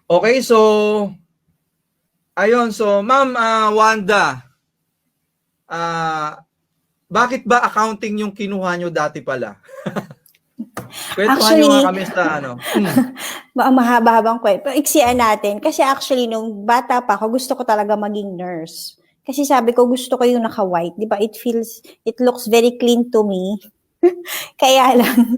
Okay, so ayun, so Ma'am Wanda, bakit ba accounting yung kinuha nyo dati pala? Kwentuhan nyo Actually, nga kami sa ano. mahaba-habang kwento. Iksian natin. Kasi actually, nung bata pa ako, gusto ko talaga maging nurse. Kasi sabi ko, gusto ko yung naka-white. Di ba? It looks very clean to me. Kaya lang,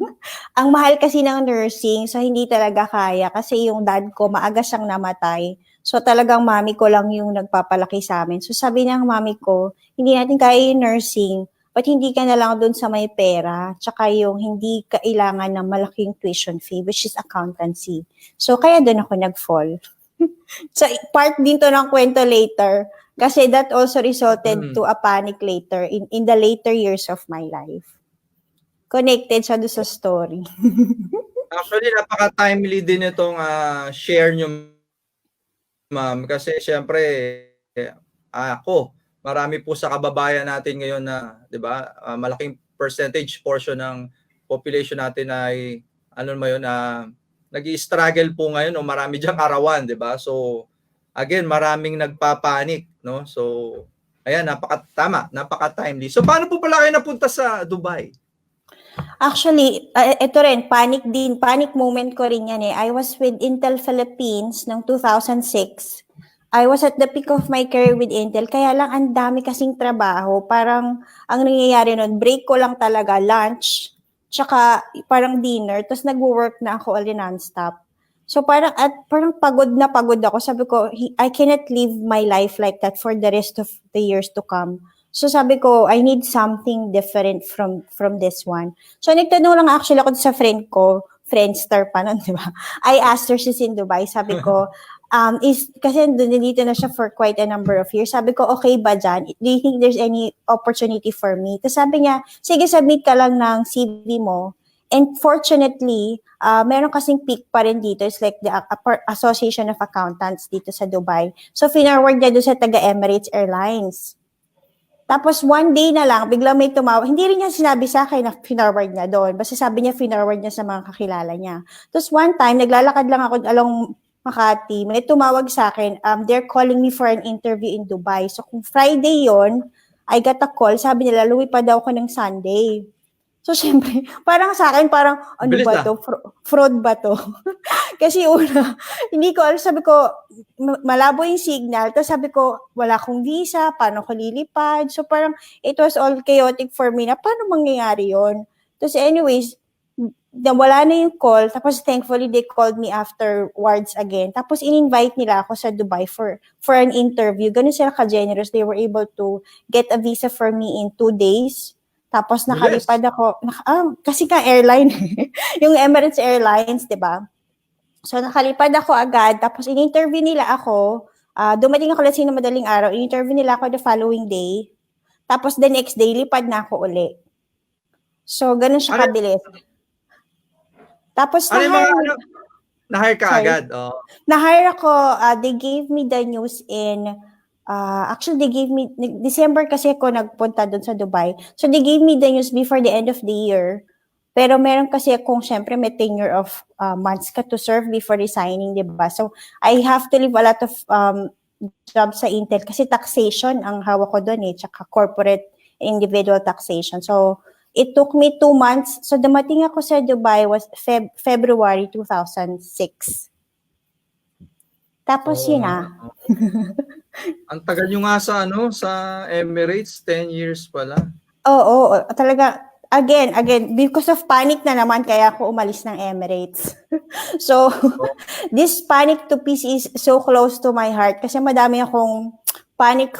ang mahal kasi ng nursing, so hindi talaga kaya. Kasi yung dad ko, maaga siyang namatay. So talagang mami ko lang yung nagpapalaki sa amin. So sabi ng mami ko, hindi natin kaya yung nursing, but hindi ka na lang doon sa may pera, tsaka yung hindi kailangan ng malaking tuition fee, which is accountancy. So kaya doon ako nag-fall. So part din to ng kwento later, kasi that also resulted to a panic later in the later years of my life. Connected siya doon sa story. Actually, napaka-timely din itong share nyo, ma'am. Kasi syempre, ako, marami po sa kababayan natin ngayon na, di ba, malaking percentage portion ng population natin ay, ano mo yun, nag-i-struggle po ngayon, no? Marami diyang arawan, di ba? So, again, maraming nagpapanik, no? So, ayan, napaka-timely. So, paano po pala kayo napunta sa Dubai? Actually, ito rin, panic moment ko rin yan eh. I was with Intel Philippines noong 2006. I was at the peak of my career with Intel, kaya lang ang dami kasing trabaho. Parang ang nangyayari nun, break ko lang talaga, lunch, tsaka parang dinner, tapos nag-work na ako all non-stop. So parang pagod na pagod ako. Sabi ko, I cannot live my life like that for the rest of the years to come. So sabi ko, I need something different from this one. So nagtanong lang actually ako sa friend ko, Friendster pa nun, di ba? I asked her, she's in Dubai, sabi ko, kasi dito na siya for quite a number of years. Sabi ko, okay ba dyan? Do you think there's any opportunity for me? Tapos sabi niya, sige, submit ka lang ng CV mo. And fortunately, meron kasing peak pa rin dito. It's like the Association of Accountants dito sa Dubai. So, finarward niya doon sa taga-Emirates Airlines. Tapos one day na lang, biglang may tumawag. Hindi rin niya sinabi sa akin na finarward niya doon. Basta sabi niya, finarward niya sa mga kakilala niya. Tapos one time, naglalakad lang ako along Makati. May tumawag sa akin, they're calling me for an interview in Dubai. So kung Friday yon, I got a call. Sabi nila, lumipad daw ako ng Sunday. So, syempre, parang sa akin, parang, ano Bilis ba to? Fraud ba to? Kasi una, hindi ko alam, sabi ko, malabo yung signal. Tapos sabi ko, wala akong visa, paano ko lilipad? So, parang, it was all chaotic for me na, paano mangyayari yon? Tapos anyways, wala na yung call. Tapos thankfully, they called me afterwards again. Tapos in-invite nila ako sa Dubai for an interview. Ganun sila ka-generous. They were able to get a visa for me in 2 days. Tapos nakalipad ako, kasi ka airline, yung Emirates Airlines, di ba? So nakalipad ako agad, tapos in-interview nila ako, dumating ako kasi na madaling araw, in-interview nila ako the following day, tapos the next day, lipad na ako uli. So, ganun siya kabilis. Tapos na-hire ka agad? Oh. Na-hire ako, they gave me the news in actually, they gave me, December kasi ako nagpunta doon sa Dubai. So, they gave me the news before the end of the year. Pero meron kasi akong, syempre, may tenure of months ka to serve before resigning, di ba? So, I have to leave a lot of jobs sa Intel kasi taxation ang hawak ko doon tsaka corporate individual taxation. So, it took me 2 months. So, dumating ako sa Dubai was February 2006. Tapos yun Ang tagal nyo nga sa Emirates, 10 years pala. Oo, talaga. Again, because of panic na naman, kaya ako umalis ng Emirates. So, this panic to peace is so close to my heart kasi madami akong panic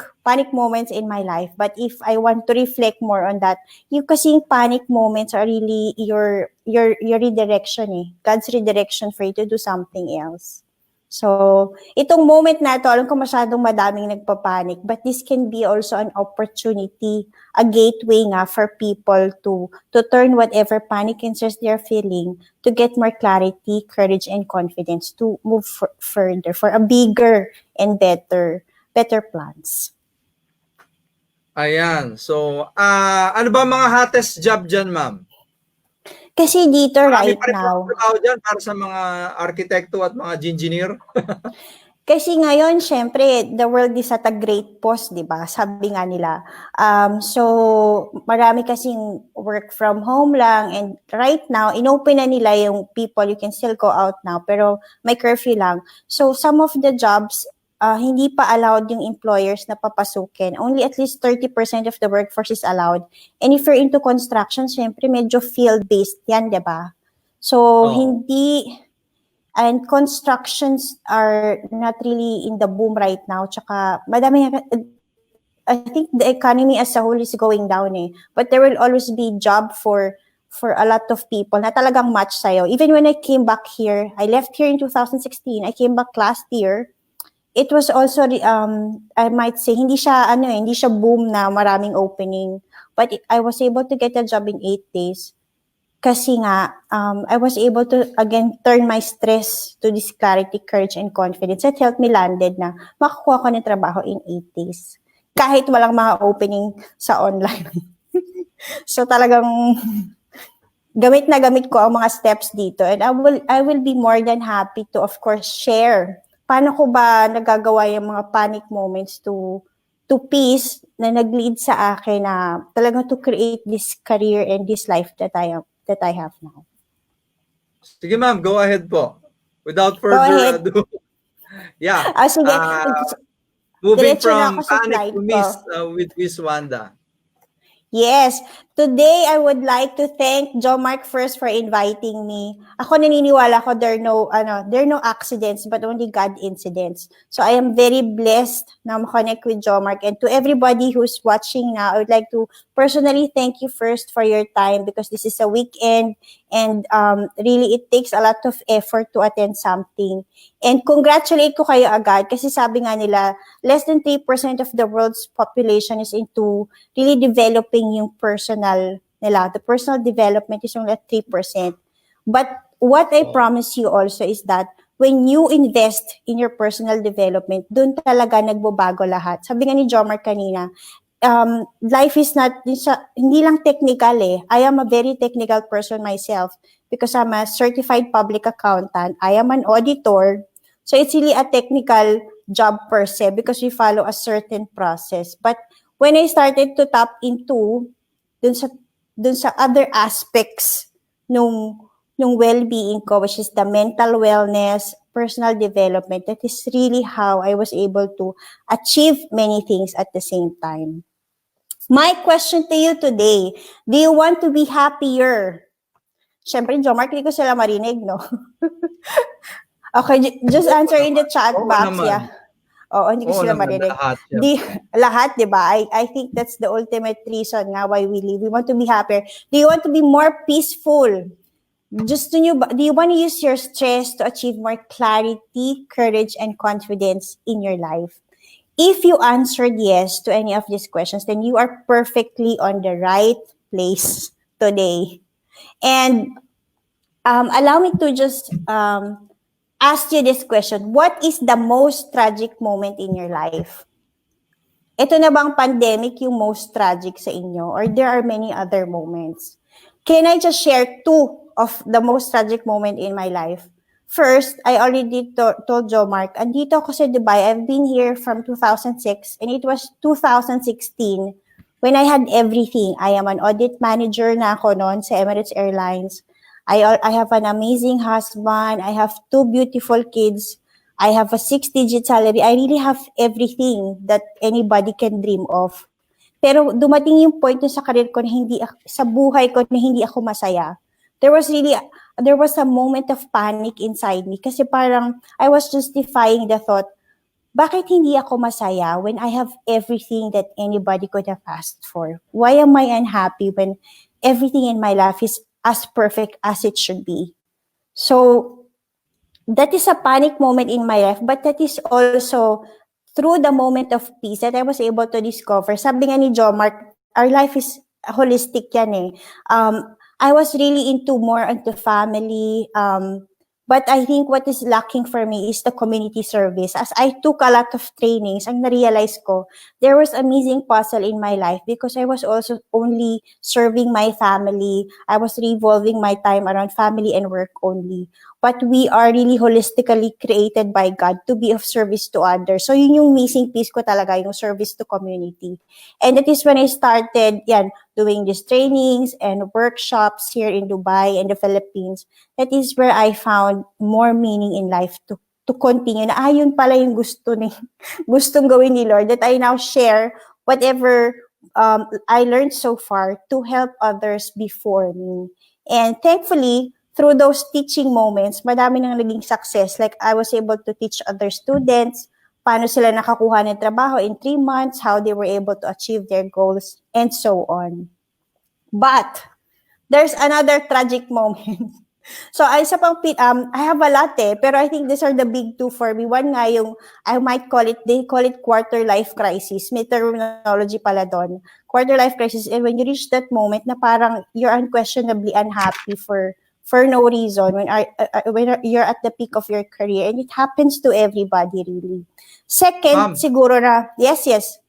moments in my life. But if I want to reflect more on that, yung kasing panic moments are really your redirection God's redirection for you to do something else. So, itong moment na ito, alam ko masyadong madaming nagpapanik, but this can be also an opportunity, a gateway nga for people to turn whatever panic and stress they're feeling to get more clarity, courage, and confidence to move further for a bigger and better plans. Ayan. So, ano ba mga hottest job dyan, ma'am? Kasi dito Marami right pa rin now, trabaho diyan para sa mga arkitekto at mga engineer. kasi ngayon, syempre, the world is at a great pause, di ba? Sabi nga nila. So, marami kasing work from home lang. And right now, inopen na nila yung people, you can still go out now, pero may curfew lang. So, some of the jobs, hindi pa allowed yung employers na papasukin. Only at least 30% of the workforce is allowed. And if you're into construction, syempre, medyo field-based yan, di ba? So, hindi... And constructions are not really in the boom right now. Tsaka, madami, I think the economy as a whole is going down eh. But there will always be job for a lot of people na talagang match sa'yo. Even when I came back here, I left here in 2016, I came back last year, it was also, I might say, hindi siya boom na maraming opening. But I was able to get a job in 8 days. Kasi nga, I was able to, again, turn my stress to this clarity, courage, and confidence. That helped me landed na makakuha ko ng trabaho in 8 days. Kahit walang mga opening sa online. So talagang gamit na gamit ko ang mga steps dito. And I will be more than happy to, of course, share. Paano ko ba nagagawa yung mga panic moments to peace na nag-lead sa akin na talagang to create this career and this life that I have now. Sige ma'am, go ahead po. Without further ado. Yeah. Sige. Moving Diretso na from ako sa panic slide to ko. Miss with Miss Wanda. Yes. Today, I would like to thank Mark first for inviting me. Ako naniniwala ko there are no accidents but only God incidents. So I am very blessed na ma-connect with Mark. And to everybody who's watching now, I would like to personally thank you first for your time because this is a weekend and really it takes a lot of effort to attend something. And congratulate ko kayo agad kasi sabi nga nila, less than 3% of the world's population is into really developing yung personal nila. The personal development is only at 3%. But what I promise you also is that when you invest in your personal development, dun talaga nagbabago lahat. Sabi nga ni Jomar kanina, life is not, hindi lang technical eh. I am a very technical person myself because I'm a certified public accountant. I am an auditor. So it's really a technical job per se because we follow a certain process. But when I started to tap into dun sa other aspects nung well-being ko, which is the mental wellness, personal development, that is really how I was able to achieve many things at the same time. My question to you today, do you want to be happier? Siyempre, Mark, hindi ko sila marinig, no? Okay, just answer in the chat box, yeah. Oo, hindi ko sila marinig. Lahat, di ba? I think that's the ultimate reason nga why we live. We want to be happier. Do you want to be more peaceful? Do you want to use your stress to achieve more clarity, courage, and confidence in your life? If you answered yes to any of these questions, then you are perfectly on the right place today. And allow me to just ask you this question. What is the most tragic moment in your life? Ito na bang pandemic yung most tragic sa inyo? Or there are many other moments? Can I just share 2 of the most tragic moment in my life? First, I already told Mark, andito ako sa Dubai. I've been here from 2006 and it was 2016 when I had everything. I am an audit manager na ako noon sa Emirates Airlines. I have an amazing husband. I have 2 beautiful kids. I have a 6-digit salary. I really have everything that anybody can dream of. Pero dumating yung point sa career ko na sa buhay ko na hindi ako masaya. There was a moment of panic inside me kasi parang I was justifying the thought, bakit hindi ako masaya when I have everything that anybody could have asked for? Why am I unhappy when everything in my life is as perfect as it should be? So, that is a panic moment in my life, but that is also through the moment of peace that I was able to discover. Sabi nga ni Mark, our life is holistic yan eh. I was really more into family, But I think what is lacking for me is the community service. As I took a lot of trainings, ang na-realize ko, there was a missing puzzle in my life because I was also only serving my family. I was revolving my time around family and work only. But we are really holistically created by God to be of service to others. So yun yung missing piece ko talaga, yung service to community. And that is when I started doing these trainings and workshops here in Dubai and the Philippines. That is where I found more meaning in life to continue. Na yun pala yung gustong gawin ni Lord, that I now share whatever I learned so far to help others before me. And thankfully, through those teaching moments, madami nang naging success. Like I was able to teach other students, paano sila nakakuha ng trabaho in 3 months, how they were able to achieve their goals, and so on. But there's another tragic moment. So, I have a lot pero I think these are the big two for me. One nga yung, they call it quarter life crisis. May terminology pala doon. Quarter life crisis, and when you reach that moment na parang you're unquestionably unhappy for no reason when you're at the peak of your career, and it happens to everybody really. Second, siguro na, yes,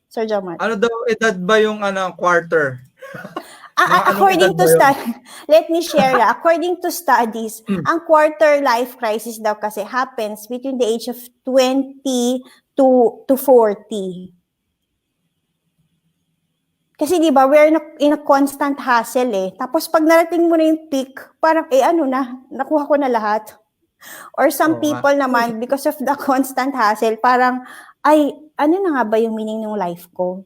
Sir Jomar. Ano daw edad ba yung quarter? According to let me share na. According to studies, ang quarter life crisis daw kasi happens between the age of 20 to 40. Kasi di ba, we're in a constant hustle Tapos pag narating mo na yung peak, parang nakuha ko na lahat. Or some people naman, because of the constant hustle, parang, ano na nga ba yung meaning ng life ko?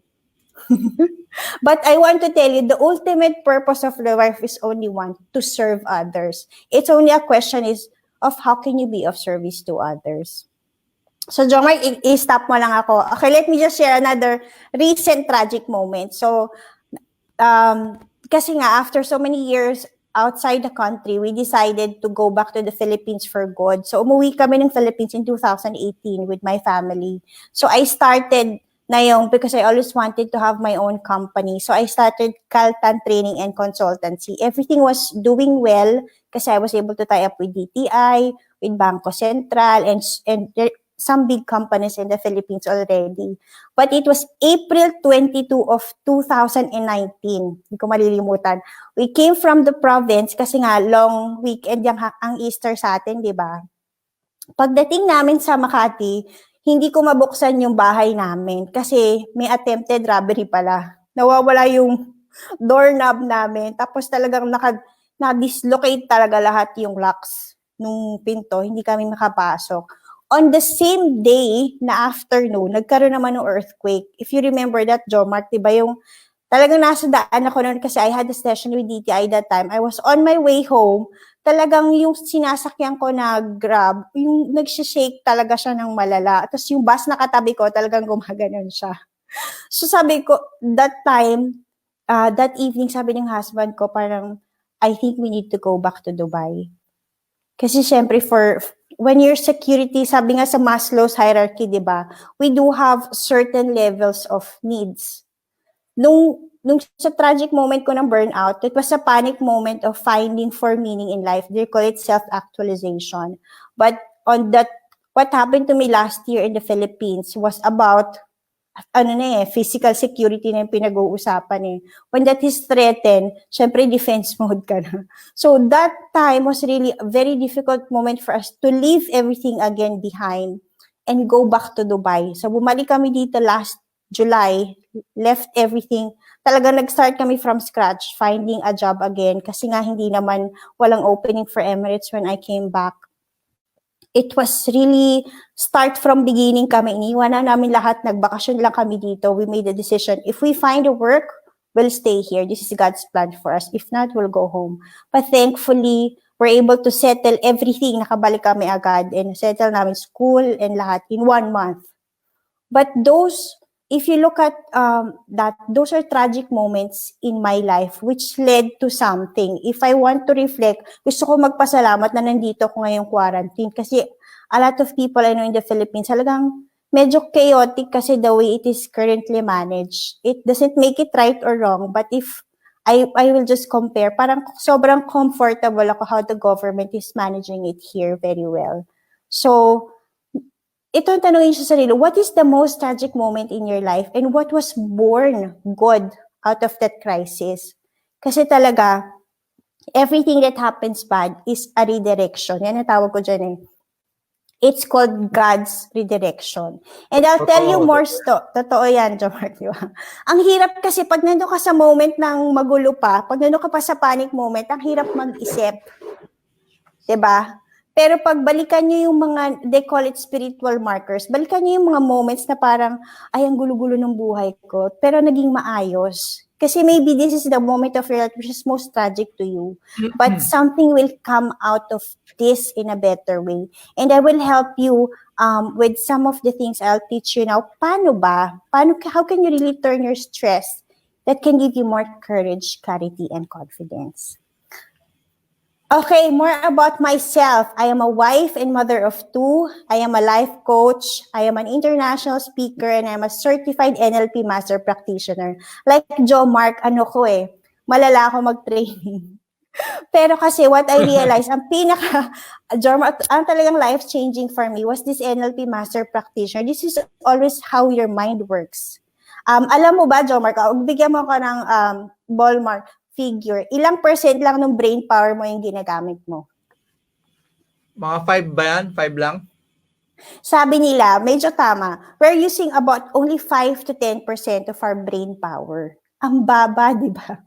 But I want to tell you, the ultimate purpose of the life is only one, to serve others. It's only a question of how can you be of service to others. So, Jomar, i-stop mo lang ako. Okay, let me just share another recent tragic moment. So, kasi nga, after so many years outside the country, we decided to go back to the Philippines for good. So, umuwi kami ng Philippines in 2018 with my family. So, I started na yung, because I always wanted to have my own company. So, I started Caltan Training and Consultancy. Everything was doing well kasi I was able to tie up with DTI, with Bangko Sentral, and some big companies in the Philippines already. But it was April 22 of 2019. Hindi ko malilimutan. We came from the province kasi nga long weekend ang Easter sa atin, di ba? Pagdating namin sa Makati, hindi ko mabuksan yung bahay namin kasi may attempted robbery pala. Nawawala yung doorknob namin. Tapos talagang na-dislocate talaga lahat yung locks nung pinto. Hindi kami makapasok. On the same day na afternoon, nagkaroon naman ng earthquake. If you remember that, Jomar, diba yung talagang nasa daan ako noon kasi I had a session with DTI that time. I was on my way home. Talagang yung sinasakyan ko na Grab, yung nagsishake talaga siya ng malala. Tapos yung bus na katabi ko, talagang gumaganon siya. So sabi ko, that time, that evening, sabi ng husband ko, parang, I think we need to go back to Dubai. Kasi syempre, when you're security, sabi nga sa Maslow's hierarchy, di ba, we do have certain levels of needs. Nung sa tragic moment ko ng burnout, it was a panic moment of finding for meaning in life. They call it self-actualization. But what happened to me last year in the Philippines was about, physical security na yung pinag-uusapan When that is threatened, syempre defense mode ka na. So that time was really a very difficult moment for us to leave everything again behind and go back to Dubai. So bumalik kami dito last July, left everything. Talaga nag-start kami from scratch, finding a job again kasi nga hindi naman walang opening for Emirates when I came back. It was really start from beginning kami. Iniwan na namin lahat, nagbakasyon lang kami dito. We made a decision. If we find a work, we'll stay here. This is God's plan for us. If not, we'll go home. But thankfully, we're able to settle everything. Nakabalik kami agad and settle namin school and lahat in 1 month. But if you look at those are tragic moments in my life which led to something. If I want to reflect, gusto ko magpasalamat na nandito ako ngayong quarantine kasi a lot of people I know in the Philippines, talagang medyo chaotic kasi the way it is currently managed. It doesn't make it right or wrong, but if I will just compare. Parang sobrang comfortable ako how the government is managing it here very well. So, ito ang tanongin sa sarili, what is the most tragic moment in your life and what was born good out of that crisis? Kasi talaga, everything that happens bad is a redirection. Yan ang tawag ko dyan eh. It's called God's redirection. And I'll tell you more totoo yan, Jomark, di ba? Ang hirap kasi pag nandun ka sa moment ng magulo pa, pag nandun ka pa sa panic moment, ang hirap mag-isip. Di ba? Pero pag balikan nyo yung mga, they call it spiritual markers, balikan nyo yung mga moments na parang, ay, ang gulo-gulo ng buhay ko, pero naging maayos. Kasi maybe this is the moment of your life which is most tragic to you. But something will come out of this in a better way. And I will help you with some of the things I'll teach you now. How can you really turn your stress that can give you more courage, clarity, and confidence? Okay, more about myself. I am a wife and mother of 2. I am a life coach. I am an international speaker and I'm a certified NLP master practitioner. Like Joe Mark, malala ako mag-training. Pero kasi what I realized, ang talagang life-changing for me was this NLP master practitioner. This is always how your mind works. Alam mo ba, Joe Mark, bigyan mo ko ng ballpark figure, ilang % lang ng brain power mo yung ginagamit mo? Mga 5 ba yan? 5 lang? Sabi nila, medyo tama. We're using about only 5 to 10% of our brain power. Ang baba, di ba?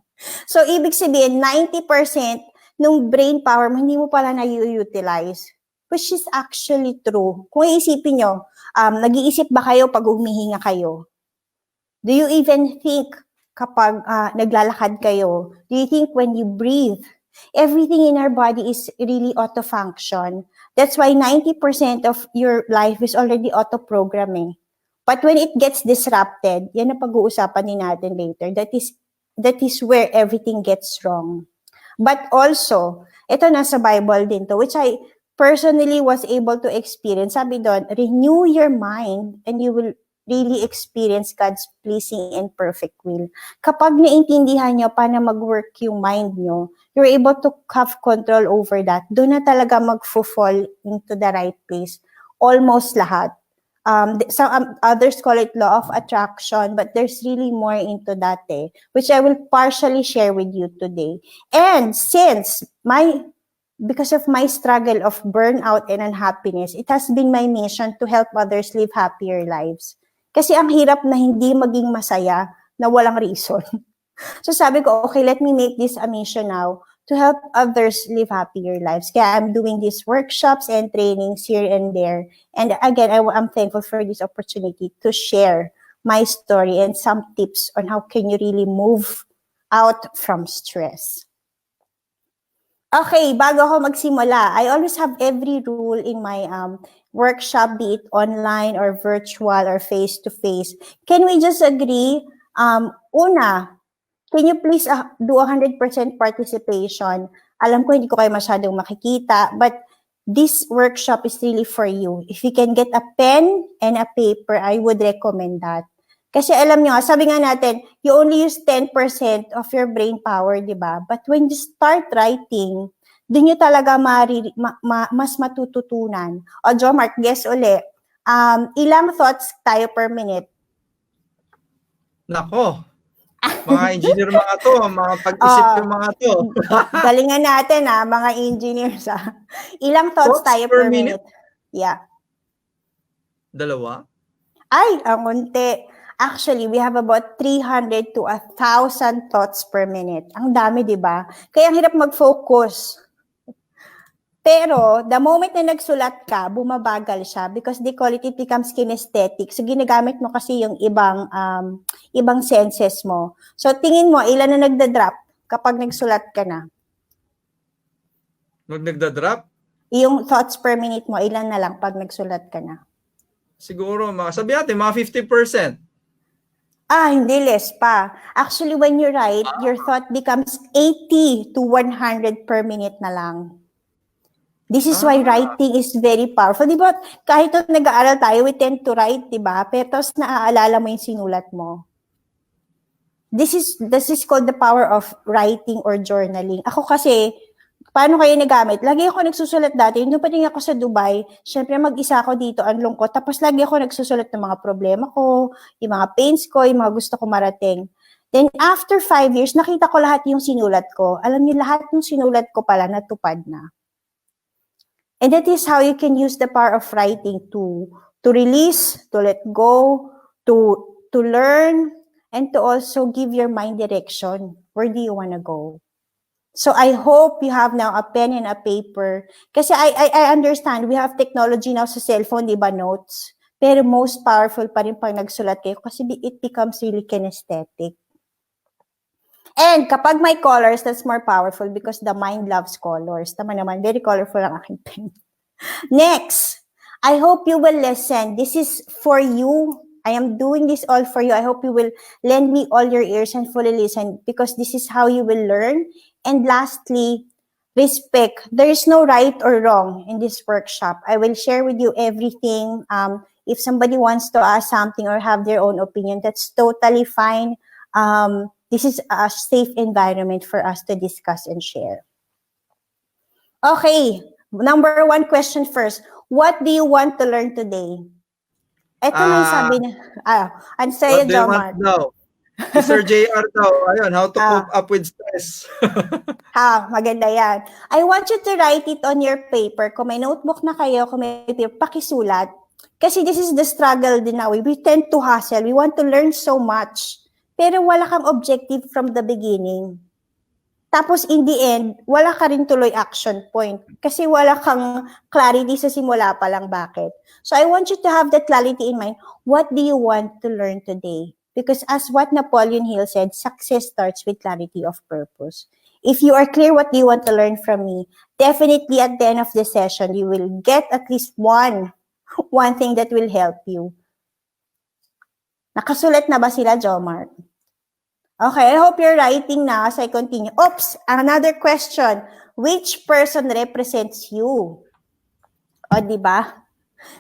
So, ibig sabihin, 90% ng brain power mo, hindi mo pala na-utilize. Which is actually true. Kung iisipin nyo, nag-iisip ba kayo pag humihinga kayo? Do you even think kapag naglalakad kayo? Do you think when you breathe? Everything in our body is really auto-function. That's why 90% of your life is already auto-programming. But when it gets disrupted, yan ang pag-uusapan din natin later. That is where everything gets wrong. But also, ito nasa Bible din to, which I personally was able to experience. Sabi doon, renew your mind and you will really experience God's pleasing and perfect will. Kapag naintindihan nyo paano mag-work yung mind nyo, you're able to have control over that. Doon na talaga mag-fall into the right place. Almost lahat. Some others call it law of attraction, but there's really more into that which I will partially share with you today. And because of my struggle of burnout and unhappiness, it has been my mission to help others live happier lives. Kasi ang hirap na hindi maging masaya na walang reason. So sabi ko, okay, let me make this a mission now to help others live happier lives. Kaya I'm doing these workshops and trainings here and there. And again, I'm thankful for this opportunity to share my story and some tips on how can you really move out from stress. Okay, bago ako magsimula, I always have every rule in my workshop, be it online or virtual or face-to-face. Can we just agree? Una, can you please do 100% participation? Alam ko hindi ko kayo masyadong makikita, but this workshop is really for you. If you can get a pen and a paper, I would recommend that. Kasi alam nyo, sabi nga natin, you only use 10% of your brain power, di ba? But when you start writing, doon nyo talaga mas matututunan. O, Jo Mark, guess uli. Ilang thoughts tayo per minute? Nako, mga engineer mga to, mga pag-isip yung mga to. Galingan natin mga engineers. Ilang thoughts tayo per minute? Yeah. 2? Ay, ang unti. Actually, we have about 300 to 1,000 thoughts per minute. Ang dami, di ba? Kaya ang hirap mag-focus. Pero, the moment na nagsulat ka, bumabagal siya because they call it becomes kinesthetic. So, ginagamit mo kasi yung ibang senses mo. So, tingin mo, ilan na nagda-drop kapag nagsulat ka na? Nagda-drop? Yung thoughts per minute mo, ilan na lang pag nagsulat ka na? Siguro, sabi natin, mga 50%. Hindi, less pa. Actually, when you write, your thought becomes 80 to 100 per minute na lang. This is why writing is very powerful. Di ba, kahit nag-aaral tayo, we tend to write, di ba? Pero naaalala mo yung sinulat mo. this is called the power of writing or journaling. Ako kasi, paano kayo nagamit? Lagi ako nagsusulat dati. Nung pating ako sa Dubai, syempre mag-isa ako dito, ang lungkot. Tapos lagi ako nagsusulat ng mga problema ko, yung mga pains ko, yung mga gusto ko marating. Then after 5 years, nakita ko lahat yung sinulat ko. Alam niyo, lahat yung sinulat ko pala natupad na. And that is how you can use the power of writing to release, to let go, to learn, and to also give your mind direction. Where do you want to go? So I hope you have now a pen and a paper. Kasi I understand, we have technology now sa cellphone, di ba, notes? Pero most powerful pa rin pag nagsulat kayo kasi it becomes really kinesthetic. And kapag may colors, that's more powerful because the mind loves colors. Tama naman, very colorful ang aking pen. Next, I hope you will listen. This is for you. I am doing this all for you. I hope you will lend me all your ears and fully listen because this is how you will learn. And lastly, respect. There is no right or wrong in this workshop. I will share with you everything. If somebody wants to ask something or have their own opinion, that's totally fine. This is a safe environment for us to discuss and share. Okay, number 1 question first. What do you want to learn today? Ito na yung sabi na, ano sa'yo, What do you want Jomar? daw? Si Sir JR daw, ayun, how to cope up with stress. Maganda yan. I want you to write it on your paper. Kung may notebook na kayo, kung may paper, pakisulat. Kasi this is the struggle din now. We tend to hustle. We want to learn so much. Pero wala kang objective from the beginning. Tapos in the end, wala ka rin tuloy action point. Kasi wala kang clarity sa simula pa lang bakit. So I want you to have that clarity in mind. What do you want to learn today? Because as what Napoleon Hill said, success starts with clarity of purpose. If you are clear what you want to learn from me, definitely at the end of the session, you will get at least one thing that will help you. Nakasulat na ba sila, Jomar? Okay, I hope you're writing now as I continue. Oops, another question. Which person represents you? O, diba?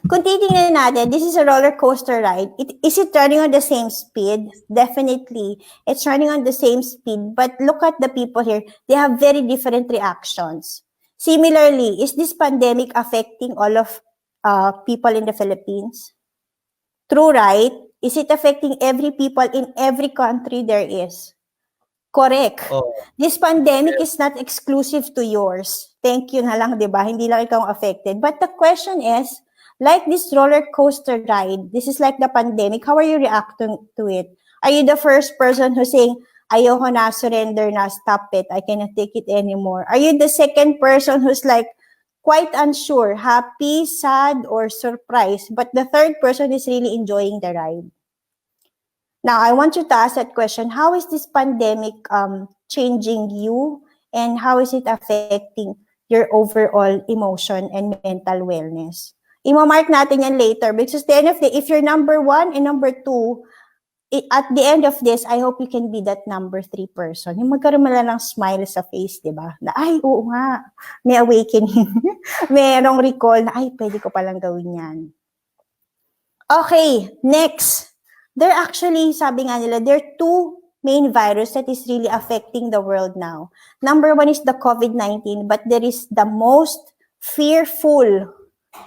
Kung titingnan natin, this is a roller coaster ride. Is it running on the same speed? Definitely. It's running on the same speed. But look at the people here. They have very different reactions. Similarly, is this pandemic affecting all of people in the Philippines? True, right? Is it affecting every people in every country there is? Correct. Oh. This pandemic is not exclusive to yours. Thank you na lang, di ba? Hindi lang ikaw affected. But the question is, like this roller coaster ride, this is like the pandemic, how are you reacting to it? Are you the first person who's saying, ayoko na, surrender na, stop it, I cannot take it anymore? Are you the second person who's like, quite unsure, happy, sad, or surprised, but the third person is really enjoying the ride? Now, I want you to ask that question, how is this pandemic changing you, and how is it affecting your overall emotion and mental wellness? Imo-mark natin yan later because at the end of the day, if you're number 1 and number 2, at the end of this, I hope you can be that number 3 person. Yung magkaroon mo lang ng smile sa face, di ba? Na, ay, oo nga, may awakening. Merong recall na, ay, pwede ko palang gawin yan. Okay, next. There actually, sabi nga nila, there are 2 main virus that is really affecting the world now. Number 1 is the COVID-19, but there is the most fearful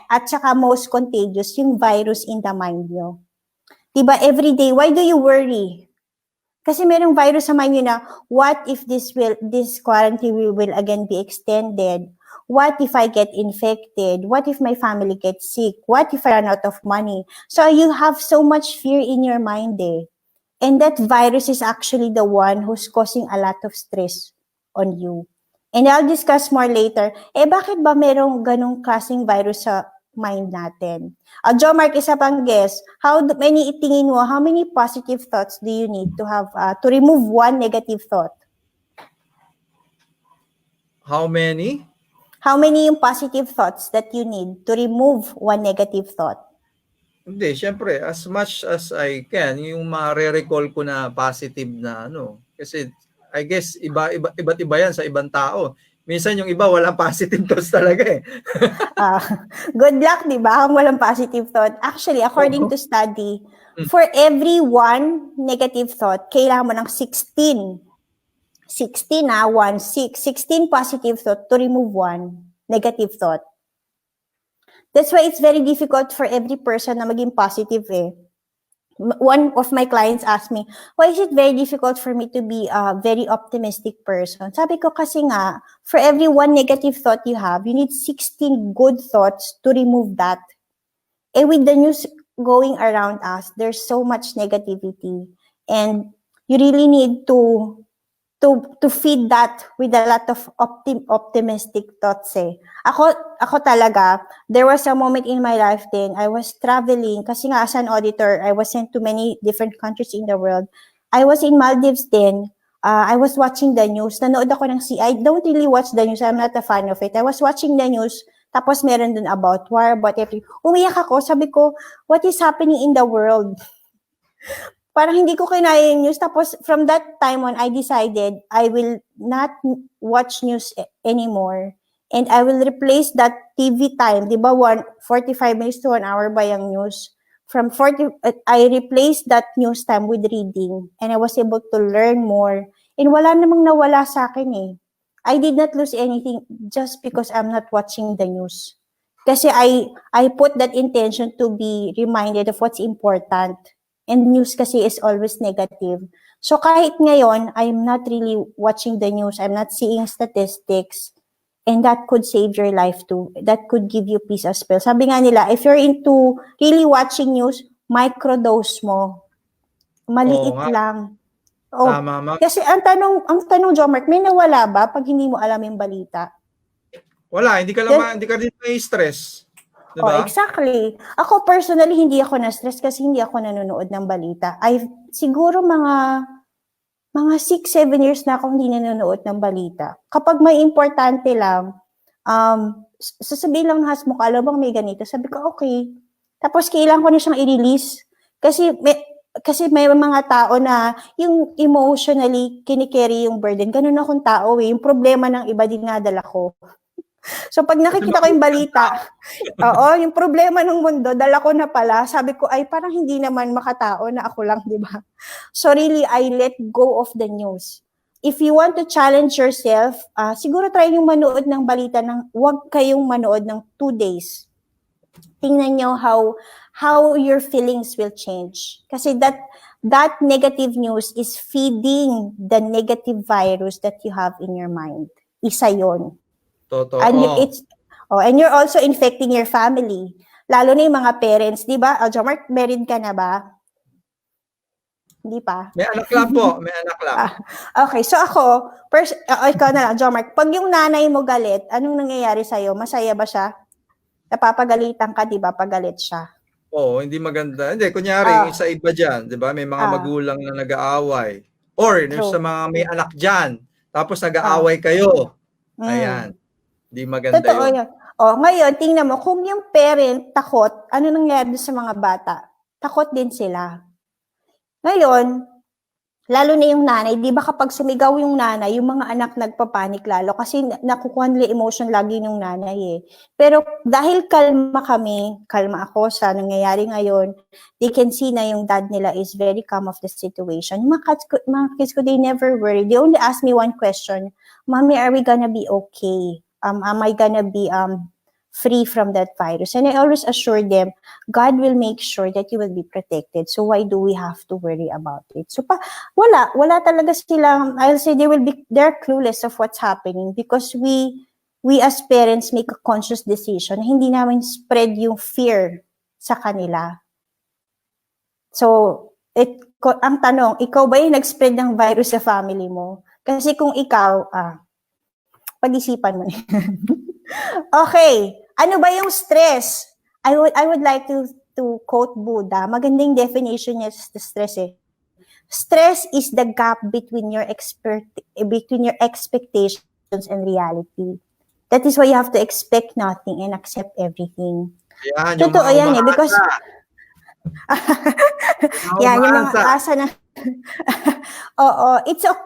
at saka most contagious, yung virus in the mind nyo. Diba, every day, why do you worry? Kasi merong virus sa mind nyo na, what if this quarantine will again be extended? What if I get infected? What if my family gets sick? What if I run out of money? So you have so much fear in your mind eh. And that virus is actually the one who's causing a lot of stress on you. And I'll discuss more later. Bakit ba merong ganong klaseng virus sa mind natin? Jo Mark, isa pang guess. How many positive thoughts do you need to have to remove one negative thought? How many? How many yung positive thoughts that you need to remove one negative thought? Hindi, syempre, as much as I can, yung ma-recall ko na positive na ano. Kasi, I guess, iba't iba yan sa ibang tao. Minsan yung iba, walang positive thoughts talaga eh. Good luck, di ba? Kung walang positive thought. Actually, according to study, For every one negative thought, kailangan mo ng 16. 16 16 positive thought to remove one negative thought. That's why it's very difficult for every person na maging positive eh. One of my clients asked me, why is it very difficult for me to be a very optimistic person? Sabi ko kasi nga, for every one negative thought you have, you need 16 good thoughts to remove that. And with the news going around us, there's so much negativity. And you really need to feed that with a lot of optimistic thoughts eh. Ako talaga, there was a moment in my life then, I was traveling, kasi nga as an auditor, I was sent to many different countries in the world. I was in Maldives then, I was watching the news, nanood ako ng I don't really watch the news, I'm not a fan of it. I was watching the news, tapos meron dun about war, about everything. Umiyak ako, sabi ko, what is happening in the world? Parang hindi ko kinaya yung news. Tapos, from that time on, I decided I will not watch news anymore. And I will replace that TV time. Di ba, 45 minutes to 1 hour ba yung news? I replaced that news time with reading. And I was able to learn more. And wala namang nawala sa akin eh. I did not lose anything just because I'm not watching the news. Kasi I put that intention to be reminded of what's important. And news kasi is always negative. So kahit ngayon, I'm not really watching the news. I'm not seeing statistics. And that could save your life too. That could give you peace as well. Sabi nga nila, if you're into really watching news, microdose mo. Maliit lang. Oh, tama, ma'am. kasi ang tanong, Jomark, may nawala ba pag hindi mo alam yung balita? Wala, hindi ka rin may stress. Diba? Oh, exactly. Ako personally, hindi ako na-stress kasi hindi ako nanonood ng balita. Siguro mga 6-7 years na ako hindi nanonood ng balita. Kapag may importante lang, sasabihin lang ng husband ko, alam bang may ganito? Sabi ko, okay. Tapos kailangan ko na siyang i-release. Kasi may mga tao na yung emotionally kinikerry yung burden. Ganun akong tao eh. Yung problema ng iba dinadala ko. So pag nakikita ko yung balita, yung problema ng mundo, dala ko na pala, sabi ko, ay parang hindi naman makatao na ako lang, di ba? So really, I let go of the news. If you want to challenge yourself, siguro try yung manood ng balita, huwag kayong manood ng 2 days. Tingnan nyo how your feelings will change. Kasi that negative news is feeding the negative virus that you have in your mind. Isa yon. Totoo. And you're also infecting your family. Lalo na yung mga parents, di ba? Jomark, married ka na ba? Hindi pa? May anak lang po, may anak lang. Okay, so ako, ikaw na lang, Jomark, pag yung nanay mo galit, anong nangyayari sa'yo? Masaya ba siya? Napapagalitan ka, di ba? Pagalit siya. Oo, hindi maganda. Hindi, kunyari, sa iba dyan, di ba? May mga magulang na nag-aaway. Or, sa mga may anak dyan, tapos nag-aaway kayo. Ayan. Hindi maganda totoo yun. Ngayon, tingnan mo, kung yung parent takot, ano nangyayari sa mga bata? Takot din sila. Ngayon, lalo na yung nanay, di ba kapag sumigaw yung nanay, yung mga anak nagpapanik lalo kasi nakukuha nila emotion lagi ng nanay eh. Pero dahil kalma ako sa nangyayari ngayon, they can see na yung dad nila is very calm of the situation. Mga kids ko, they never worry. They only ask me one question, Mommy, are we gonna be okay? Am I gonna be free from that virus? And I always assure them, God will make sure that you will be protected. So why do we have to worry about it? So wala talaga silang, I'll say they're clueless of what's happening because we as parents make a conscious decision. Hindi namin spread yung fear sa kanila. So, ang tanong, ikaw ba yung nag-spread ng virus sa family mo? Kasi kung ikaw, pag-isipan mo. Okay. Ano ba yung stress? I would like to quote Buddha. Magandang definition niya sa stress eh. Stress is the gap between your expectations and reality. That is why you have to expect nothing and accept everything. Yan, totoo yan eh. Because yan, yung mga asa na oo,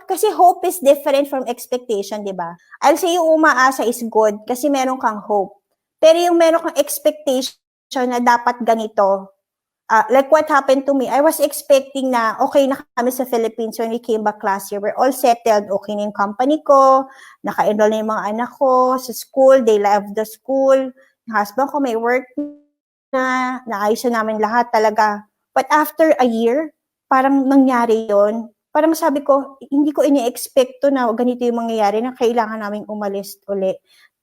kasi hope is different from expectation, di ba? I'll say yung umaasa is good kasi meron kang hope. Pero yung meron kang expectation na dapat ganito, like what happened to me, I was expecting na okay na kami sa Philippines when we came back last year. We're all settled, okay na yung company ko, naka-enroll na yung mga anak ko sa school, they love the school, yung husband ko may work na, naayos na namin lahat talaga. But after a year, parang nangyari yon. Parang sabi ko, hindi ko ini-expect to na ganito yung mangyayari na kailangan namin umalis uli.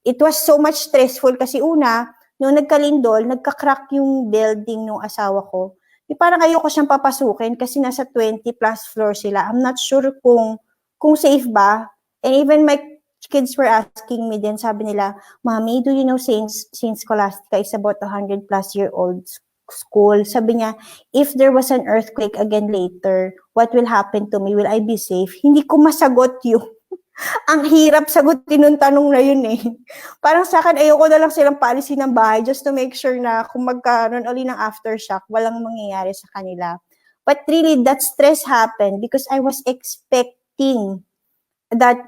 It was so much stressful kasi una, nung nagkalindol, nagka-crack yung building ng asawa ko. Parang ayoko siyang papasukin kasi nasa 20 plus floor sila. I'm not sure kung safe ba. And even my kids were asking me then, sabi nila, Mommy, do you know Saint Scholastica is about 100 plus year old school? Sabi niya, if there was an earthquake again later, what will happen to me? Will I be safe? Hindi ko masagot yun. Ang hirap sagutin ng tanong na yun eh. Parang sa akin, ayoko na lang silang paalisin ng bahay just to make sure na kung magkaroon uli ng aftershock, walang mangyayari sa kanila. But really, that stress happened because I was expecting that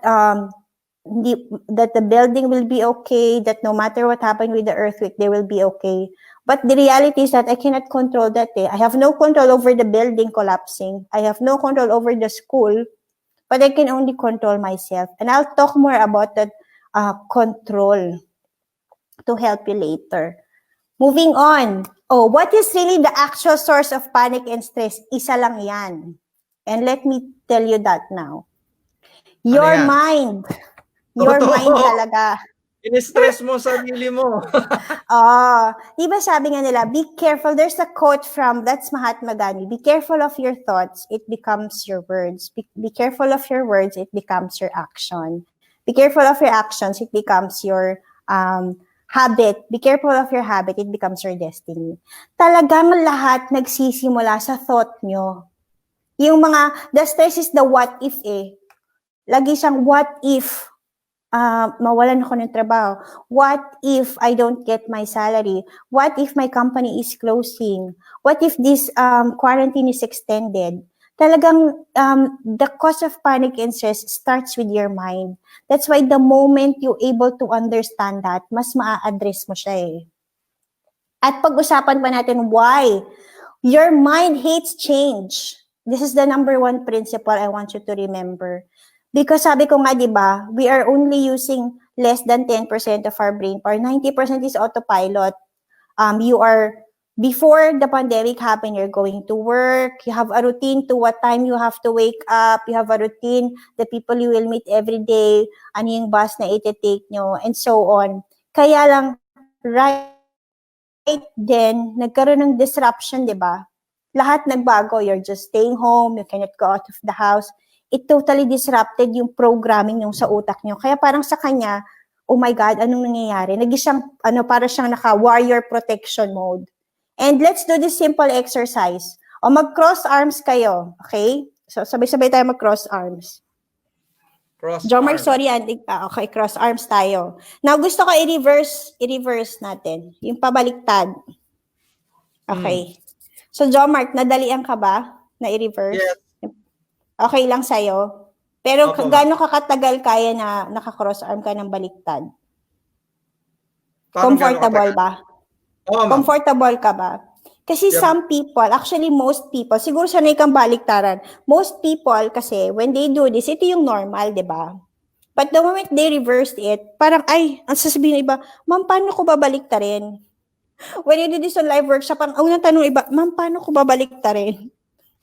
that the building will be okay, that no matter what happened with the earthquake, they will be okay. But the reality is that I cannot control that. I have no control over the building collapsing. I have no control over the school. But I can only control myself. And I'll talk more about that control to help you later. Moving on. Oh, what is really the actual source of panic and stress? Isa lang yan. And let me tell you that now. Your mind. Your mind talaga. In-stress mo sarili mo. Di ba sabi nga nila, be careful. There's a quote from, that's Mahatma Gandhi, be careful of your thoughts, it becomes your words. Be careful of your words, it becomes your action. Be careful of your actions, it becomes your habit. Be careful of your habit, it becomes your destiny. Talagang lahat nagsisimula sa thought nyo. Yung mga, the stress is the what if eh. Lagi siyang what if mawalan ako ng trabaho? What if I don't get my salary? What if my company is closing? What if this quarantine is extended? Talagang the cause of panic and stress starts with your mind. That's why the moment you're able to understand that, mas maa-address mo siya eh. At pag-usapan pa natin why. Your mind hates change. This is the number one principle I want you to remember. Because sabi ko nga, di ba, we are only using less than 10% of our brain power. 90% is autopilot. You are, before the pandemic happened, you're going to work, you have a routine to what time you have to wake up, you have a routine, the people you will meet every day, ano yung bus na iti-take nyo, and so on. Kaya lang, right then, nagkaroon ng disruption, di ba? Lahat nagbago. You're just staying home, you cannot go out of the house. It totally disrupted yung programming yung sa utak nyo. Kaya parang sa kanya, oh my God, anong nangyayari? Nagisang, para siyang naka-warrior protection mode. And let's do this simple exercise. O mag-cross arms kayo, okay? So, sabay-sabay tayo mag-cross arms. Jomar, sorry, okay, cross arms tayo. Now, gusto ko i-reverse natin. Yung pabaliktad. Okay. So, Jomar, nadalian ka ba na i-reverse? Yes. Okay lang sa'yo. Pero gaano ka katagal kaya na naka-cross arm ka ng baliktad? Comfortable ba? Comfortable ka ba? Kasi some people, actually most people, siguro sanay kang baliktaran. Most people kasi, when they do this, ito yung normal, di ba? But the moment they reversed it, parang, ang sasabihin ng iba, Ma'am, paano ko babaliktarin? When you do this on live workshop, ang unang tanong iba, Ma'am, paano ko babaliktarin?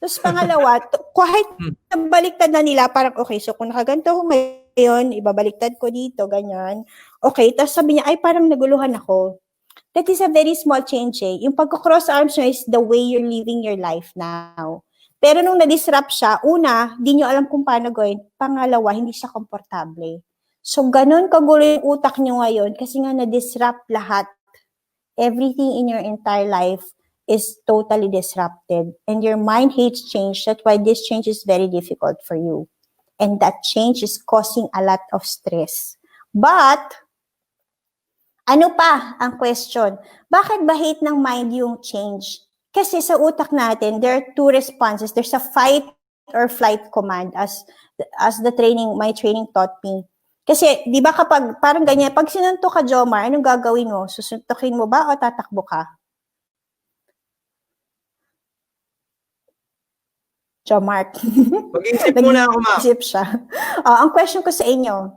Tapos pangalawa, kahit nabaliktad na nila, parang okay, so kung nakaganto ko ngayon, ibabaliktad ko dito, ganyan. Okay, tapos sabi niya, parang naguluhan ako. That is a very small change eh. Yung pagka-cross arms nyo is the way you're living your life now. Pero nung na-disrupt siya, una, di nyo alam kung paano gawin. Pangalawa, hindi siya komportable. So, ganun kagulo yung utak nyo ngayon kasi nga na-disrupt lahat. Everything in your entire life is totally disrupted. And your mind hates change. That's why this change is very difficult for you. And that change is causing a lot of stress. But, ano pa ang question? Bakit ba hate ng mind yung change? Kasi sa utak natin, there are two responses. There's a fight or flight command as my training taught me. Kasi, di ba kapag, parang ganyan, pag sinuntok ka, Jomar, anong gagawin mo? Susuntukin mo ba o tatakbo ka? Mark. Mag-iisip muna ako, ma'am. Nag-iisip siya. Ang question ko sa inyo,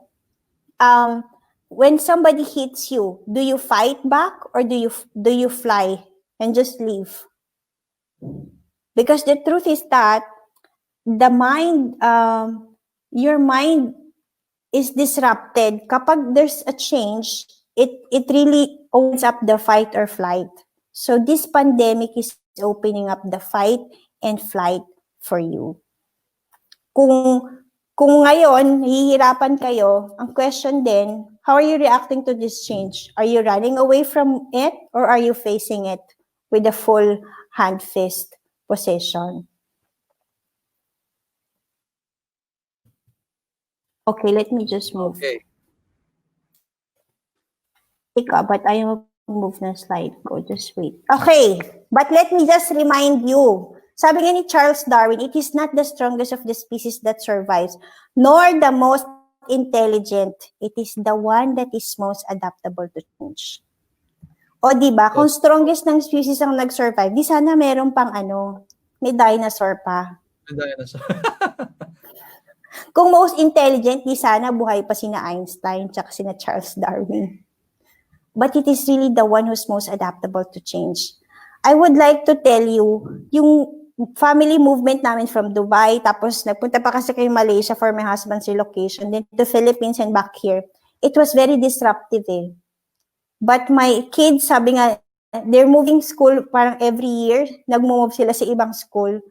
when somebody hits you, do you fight back or do you fly and just leave? Because the truth is that the mind, your mind is disrupted. Kapag there's a change, it really opens up the fight or flight. So this pandemic is opening up the fight and flight for you. Kung ngayon, hihirapan kayo, ang question din, how are you reacting to this change? Are you running away from it or are you facing it with a full hand-fist position? Okay, let me just move. Okay. But ayaw move na slide ko. Just wait. Okay, but let me just remind you. Sabi nga ni Charles Darwin, it is not the strongest of the species that survives, nor the most intelligent. It is the one that is most adaptable to change. O diba, kung strongest ng species ang nag-survive, di sana meron pang may dinosaur pa. May dinosaur. Kung most intelligent, di sana buhay pa sina Einstein tsaka sina Charles Darwin. But it is really the one who's most adaptable to change. I would like to tell you, yung family movement namin from Dubai, tapos nagpunta pa kasi kayo Malaysia for my husband's relocation, then to Philippines and back here. It was very disruptive eh. But my kids, sabi nga, they're moving school parang every year, nag-move sila sa ibang school.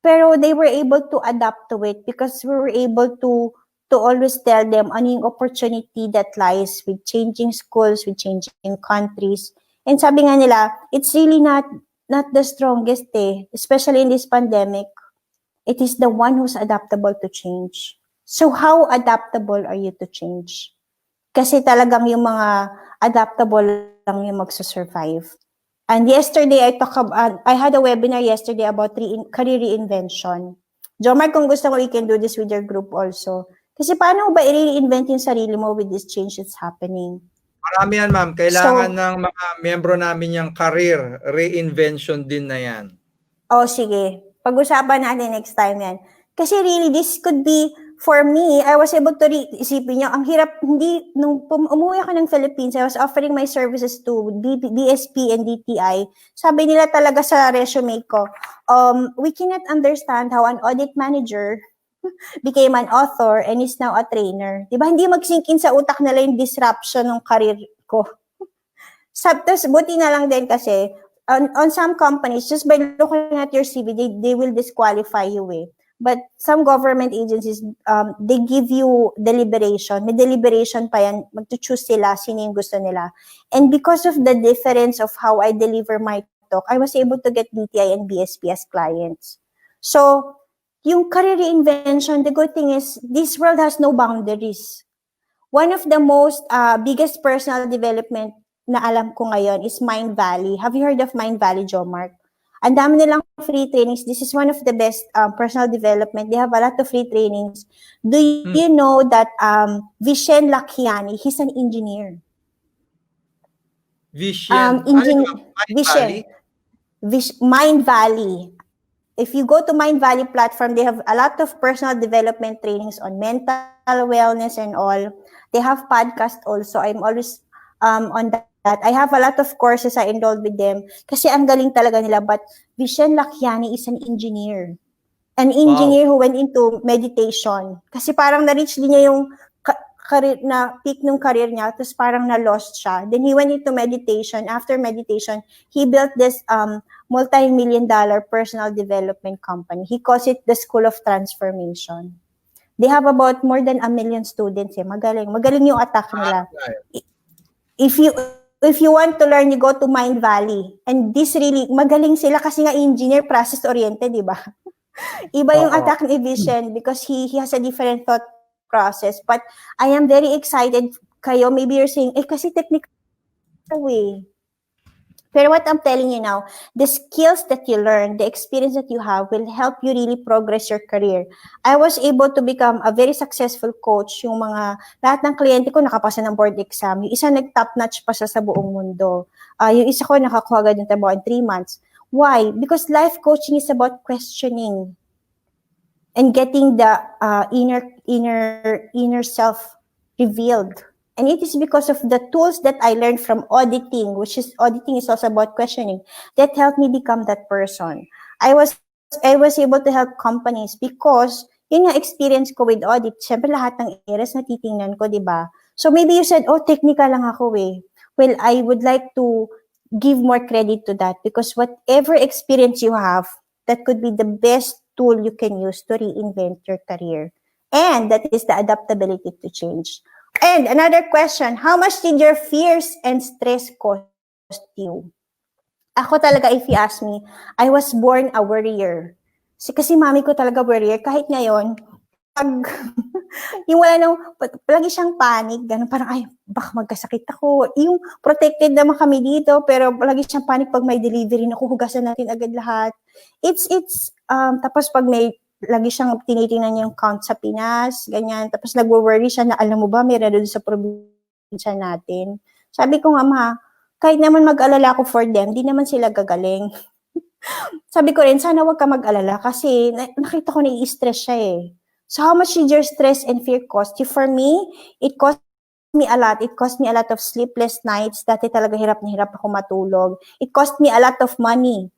Pero they were able to adapt to it because we were able to always tell them ano yung opportunity that lies with changing schools, with changing countries. And sabi nga nila, it's really not the strongest eh, especially in this pandemic. It is the one who's adaptable to change. So how adaptable are you to change? Kasi talagang yung mga adaptable lang yung magsusurvive. And yesterday, I had a webinar yesterday about career reinvention. Jomar, kung gusto mo, you can do this with your group also. Kasi paano ba i-reinvent yung sarili mo with this change that's happening? Marami yan, ma'am. Kailangan ng mga miyembro namin yung career reinvention din na yan. Sige. Pag-usapan natin next time yan. Kasi really, this could be, for me, I was able to isipin nyo, ang hirap, nung umuwi ako ng Philippines, I was offering my services to DSP and DTI. Sabi nila talaga sa resume ko, we cannot understand how an audit manager became an author and is now a trainer. Diba? Hindi mag-sink in sa utak nila yung disruption ng career ko. Tapos, buti na lang din kasi, on some companies, just by looking at your CV, they will disqualify you eh. But some government agencies, they give you deliberation. May deliberation pa yan. Mag-choose sila, sino yung gusto nila. And because of the difference of how I deliver my talk, I was able to get DTI and BSP as clients. So, yung career reinvention, the good thing is, this world has no boundaries. One of the most biggest personal development na alam ko ngayon is Mind Valley. Have you heard of Mind Valley, Jo Mark? Ang dami nilang free trainings. This is one of the best personal development. They have a lot of free trainings. Do you know that Vishen Lakhiani, he's an engineer. Vishen? Mind Valley. If you go to Mind Valley platform, they have a lot of personal development trainings on mental wellness and all. They have podcast also. I'm always on that. I have a lot of courses I enrolled with them kasi ang galing talaga nila. But Vishen Lakhiani is an engineer. An engineer who went into meditation. Kasi parang na-reach din niya yung career na peak ng career niya, tapos parang na-lost siya. Then he went into meditation. After meditation, he built this multi-million-dollar personal development company. He calls it the School of Transformation. They have about more than 1 million students. Magaling. Magaling yung attack nila. If you want to learn, you go to Mind Valley. And this really, magaling sila kasi nga engineer, process-oriented, di ba? Iba yung attack ni Vision because he has a different thought process. But I am very excited kayo. Maybe you're saying, kasi technical way. Pero what I'm telling you now, the skills that you learn, the experience that you have will help you really progress your career. I was able to become a very successful coach. Yung lahat ng kliyente ko nakapasa ng board exam. Yung isa nag-top notch pa sa buong mundo. Yung isa ko nakakuha agad ng trabaho in 3 months. Why? Because life coaching is about questioning. and getting the inner self revealed. And it is because of the tools that I learned from auditing, which is auditing is also about questioning, that helped me become that person. I was able to help companies because yun yung experience ko with audit. Siyempre lahat ng areas na titingnan ko, di ba? So maybe you said, oh, technical lang ako eh. Well, I would like to give more credit to that because whatever experience you have, that could be the best tool you can use to reinvent your career. And that is the adaptability to change. And another question, how much did your fears and stress cost you? Ako talaga, if you ask me, I was born a warrior. Kasi mami ko talaga warrior. Kahit ngayon, pag yung wala nang, lagi siyang panic, ganun, parang, ay, baka magkasakit ako. Yung protected naman kami dito, pero lagi siyang panic pag may delivery, nakuhugasan natin agad lahat. Tapos pag may, lagi siyang tinitingnan yung count sa Pinas, ganyan. Tapos nagwo-worry siya na, alam mo ba, meron doon sa probinsya natin. Sabi ko nga, ma, kahit naman mag-alala ko for them, di naman sila gagaling. Sabi ko rin, sana wag ka mag-alala kasi nakita ko nai-stress siya eh. So how much did your stress and fear cost you? For me, it cost me a lot. It cost me a lot of sleepless nights. Dati talaga hirap na hirap ako matulog. It cost me a lot of money.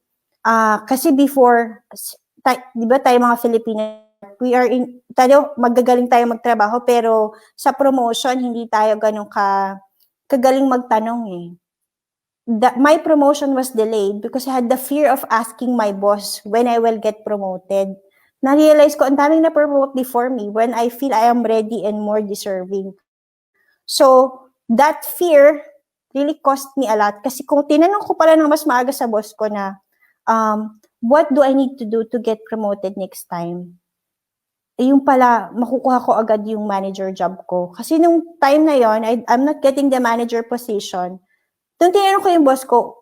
Kasi before, di ba tayo mga Filipino, magagaling tayo magtrabaho, pero sa promotion, hindi tayo ganun kagaling magtanong eh. My promotion was delayed because I had the fear of asking my boss when I will get promoted. Na-realize ko, ang daming na-promote before me when I feel I am ready and more deserving. So, that fear really cost me a lot. Kasi kung tinanong ko pala ng mas maaga sa boss ko na, what do I need to do to get promoted next time? Yung pala, makukuha ko agad yung manager job ko. Kasi nung time na yon, I'm not getting the manager position. Nung tinanong ko yung boss ko,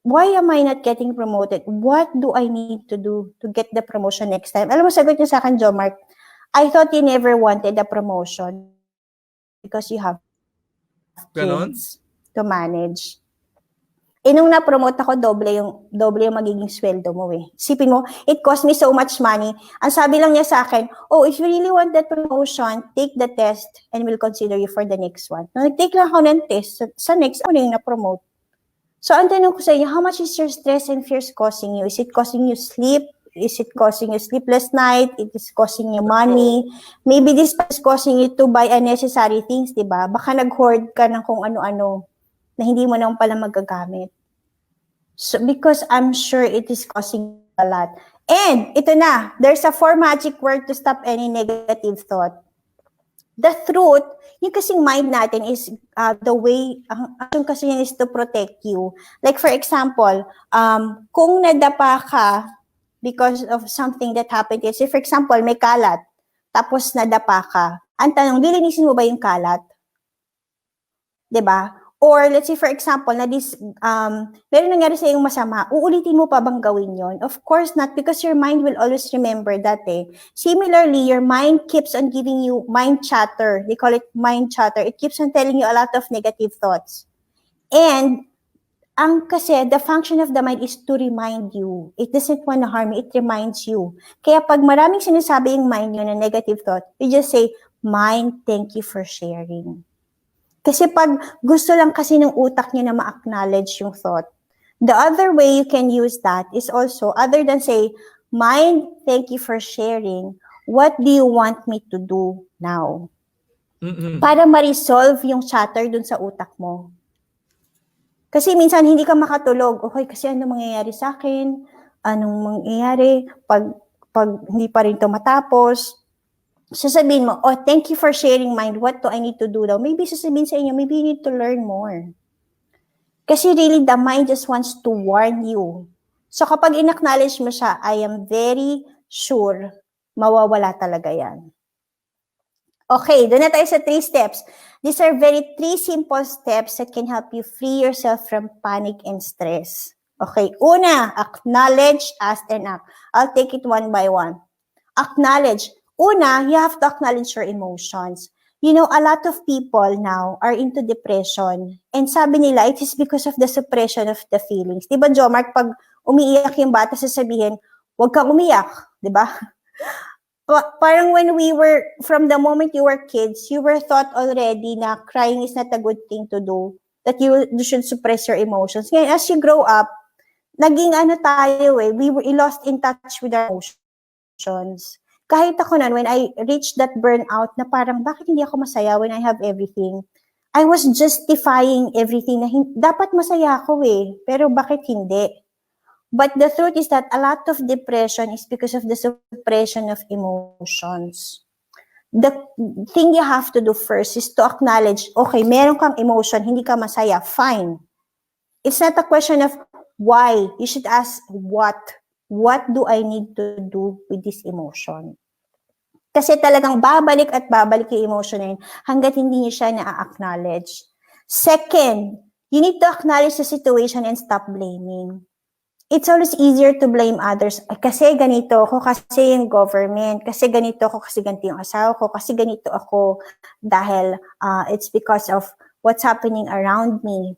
why am I not getting promoted? What do I need to do to get the promotion next time? Alam mo, sagot niya sa akin, Jo Mark, I thought you never wanted a promotion because you have kids to manage. Nung na-promote ako, doble yung magiging sweldo mo eh. Sipin mo, it cost me so much money. Ang sabi lang niya sa akin, oh, if you really want that promotion, take the test and we'll consider you for the next one. Nag-take lang ako ng test. Sa next, ako na yung na-promote. So, ang tanong ko sa inyo, how much is your stress and fears causing you? Is it causing you sleep? Is it causing you sleepless night? It is causing you money? Maybe this is causing you to buy unnecessary things, di ba? Baka nag-hoard ka ng kung ano-ano na hindi mo naman pala magagamit. So, because I'm sure it is causing a lot. And, ito na, there's a 4 magic word to stop any negative thought. The truth, yung kasing mind natin is the way, ang action kasi yan is to protect you. Like for example, kung nadapa ka because of something that happened, say for example, may kalat, tapos nadapa ka, ang tanong, lilinisin mo ba yung kalat? Diba? Or let's say for example, na meron nangyari sa iyong masama, uulitin mo pa bang gawin yon? Of course not, because your mind will always remember that eh. Similarly, your mind keeps on giving you mind chatter. They call it mind chatter. It keeps on telling you a lot of negative thoughts. And kasi the function of the mind is to remind you. It doesn't want to harm you, it reminds you. Kaya pag maraming sinasabi yung mind yun na negative thought, you just say, mind, thank you for sharing. Kasi pag gusto lang kasi ng utak niya na ma-acknowledge yung thought, the other way you can use that is also, other than say, mind, thank you for sharing, what do you want me to do now? Para ma-resolve yung chatter dun sa utak mo. Kasi minsan hindi ka makatulog, okay, kasi ano mangyayari sa akin? Anong mangyayari pag hindi pa rin ito matapos? Sasabihin mo, oh, thank you for sharing mind. What do I need to do now? Maybe sasabihin sa inyo, maybe you need to learn more. Kasi really, the mind just wants to warn you. So kapag in-acknowledge mo siya, I am very sure, mawawala talaga yan. Okay, doon na tayo sa 3 steps. These are 3 simple steps that can help you free yourself from panic and stress. Okay, una, acknowledge, ask, and act. I'll take it one by one. Acknowledge. Una, you have to acknowledge your emotions. You know, a lot of people now are into depression. And sabi nila, it is because of the suppression of the feelings. Diba, Jo Mark, pag umiiyak yung bata, sasabihin, huwag kang umiyak. Diba? Parang when we were, from the moment you were kids, you were taught already na crying is not a good thing to do, that you should suppress your emotions. Ngayon, as you grow up, naging ano tayo we lost in touch with our emotions. Kahit ako nun, when I reached that burnout na parang, bakit hindi ako masaya when I have everything? I was justifying everything na dapat masaya ako pero bakit hindi? But the truth is that a lot of depression is because of the suppression of emotions. The thing you have to do first is to acknowledge, okay, meron kang emotion, hindi ka masaya, fine. It's not a question of why. You should ask what. What do I need to do with this emotion? Kasi talagang babalik at babalik yung emotion na yun hanggat hindi niyo siya na-acknowledge. Second, you need to acknowledge the situation and stop blaming. It's always easier to blame others. Kasi ganito ako, kasi yung government, kasi ganito ako, kasi ganito yung asawa ko, kasi ganito ako dahil it's because of what's happening around me.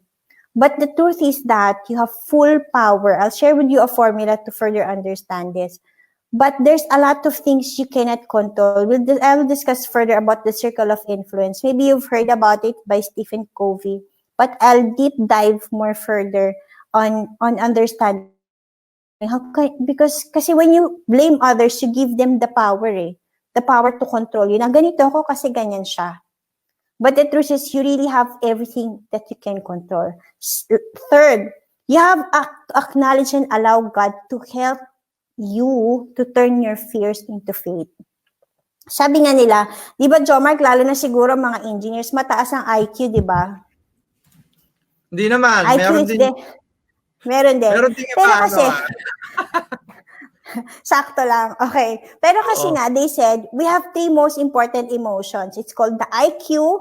But the truth is that you have full power. I'll share with you a formula to further understand this. But there's a lot of things you cannot control. I will discuss further about the circle of influence. Maybe you've heard about it by Stephen Covey, but I'll deep dive more further on understanding how because kasi when you blame others, you give them the power the power to control you. Na ganito ako kasi ganyan siya. But the truth is, you really have everything that you can control. Third, you have to acknowledge and allow God to help you to turn your fears into faith. Sabi nga nila, di ba, Jomark, lalo na siguro mga engineers, mataas ang IQ, di ba? Hindi naman, IQ meron is din. Meron din. Meron din Pero kasi, sakto lang. Okay. Pero kasi nga, they said, we have 3 most important emotions. It's called the IQ,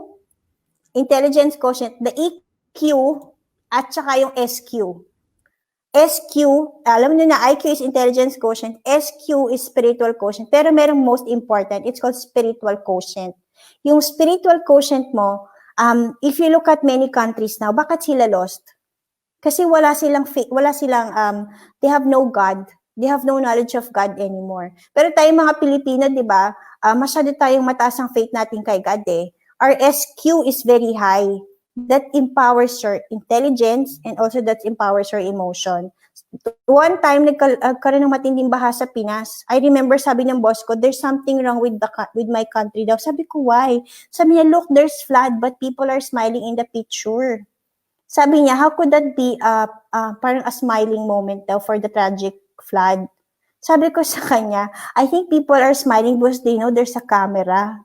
intelligence quotient, the EQ, at saka yung SQ. SQ, alam niyo na IQ is intelligence quotient, SQ is spiritual quotient, pero merong most important, it's called spiritual quotient. Yung spiritual quotient mo, if you look at many countries now, bakit sila lost? Kasi they have no God. They have no knowledge of God anymore. Pero tayong mga Pilipino, di ba, masyado tayong mataas ang faith natin kay God Our SQ is very high. That empowers your intelligence and also that empowers your emotion. One time, nagkaroon ng matinding baha sa Pinas. I remember sabi ng boss ko, there's something wrong with my country daw. Sabi ko, why? Sabi niya, look, there's flood but people are smiling in the picture. Sabi niya, how could that be parang a smiling moment daw for the tragic flood? Sabi ko sa kanya, I think people are smiling because they know there's a camera.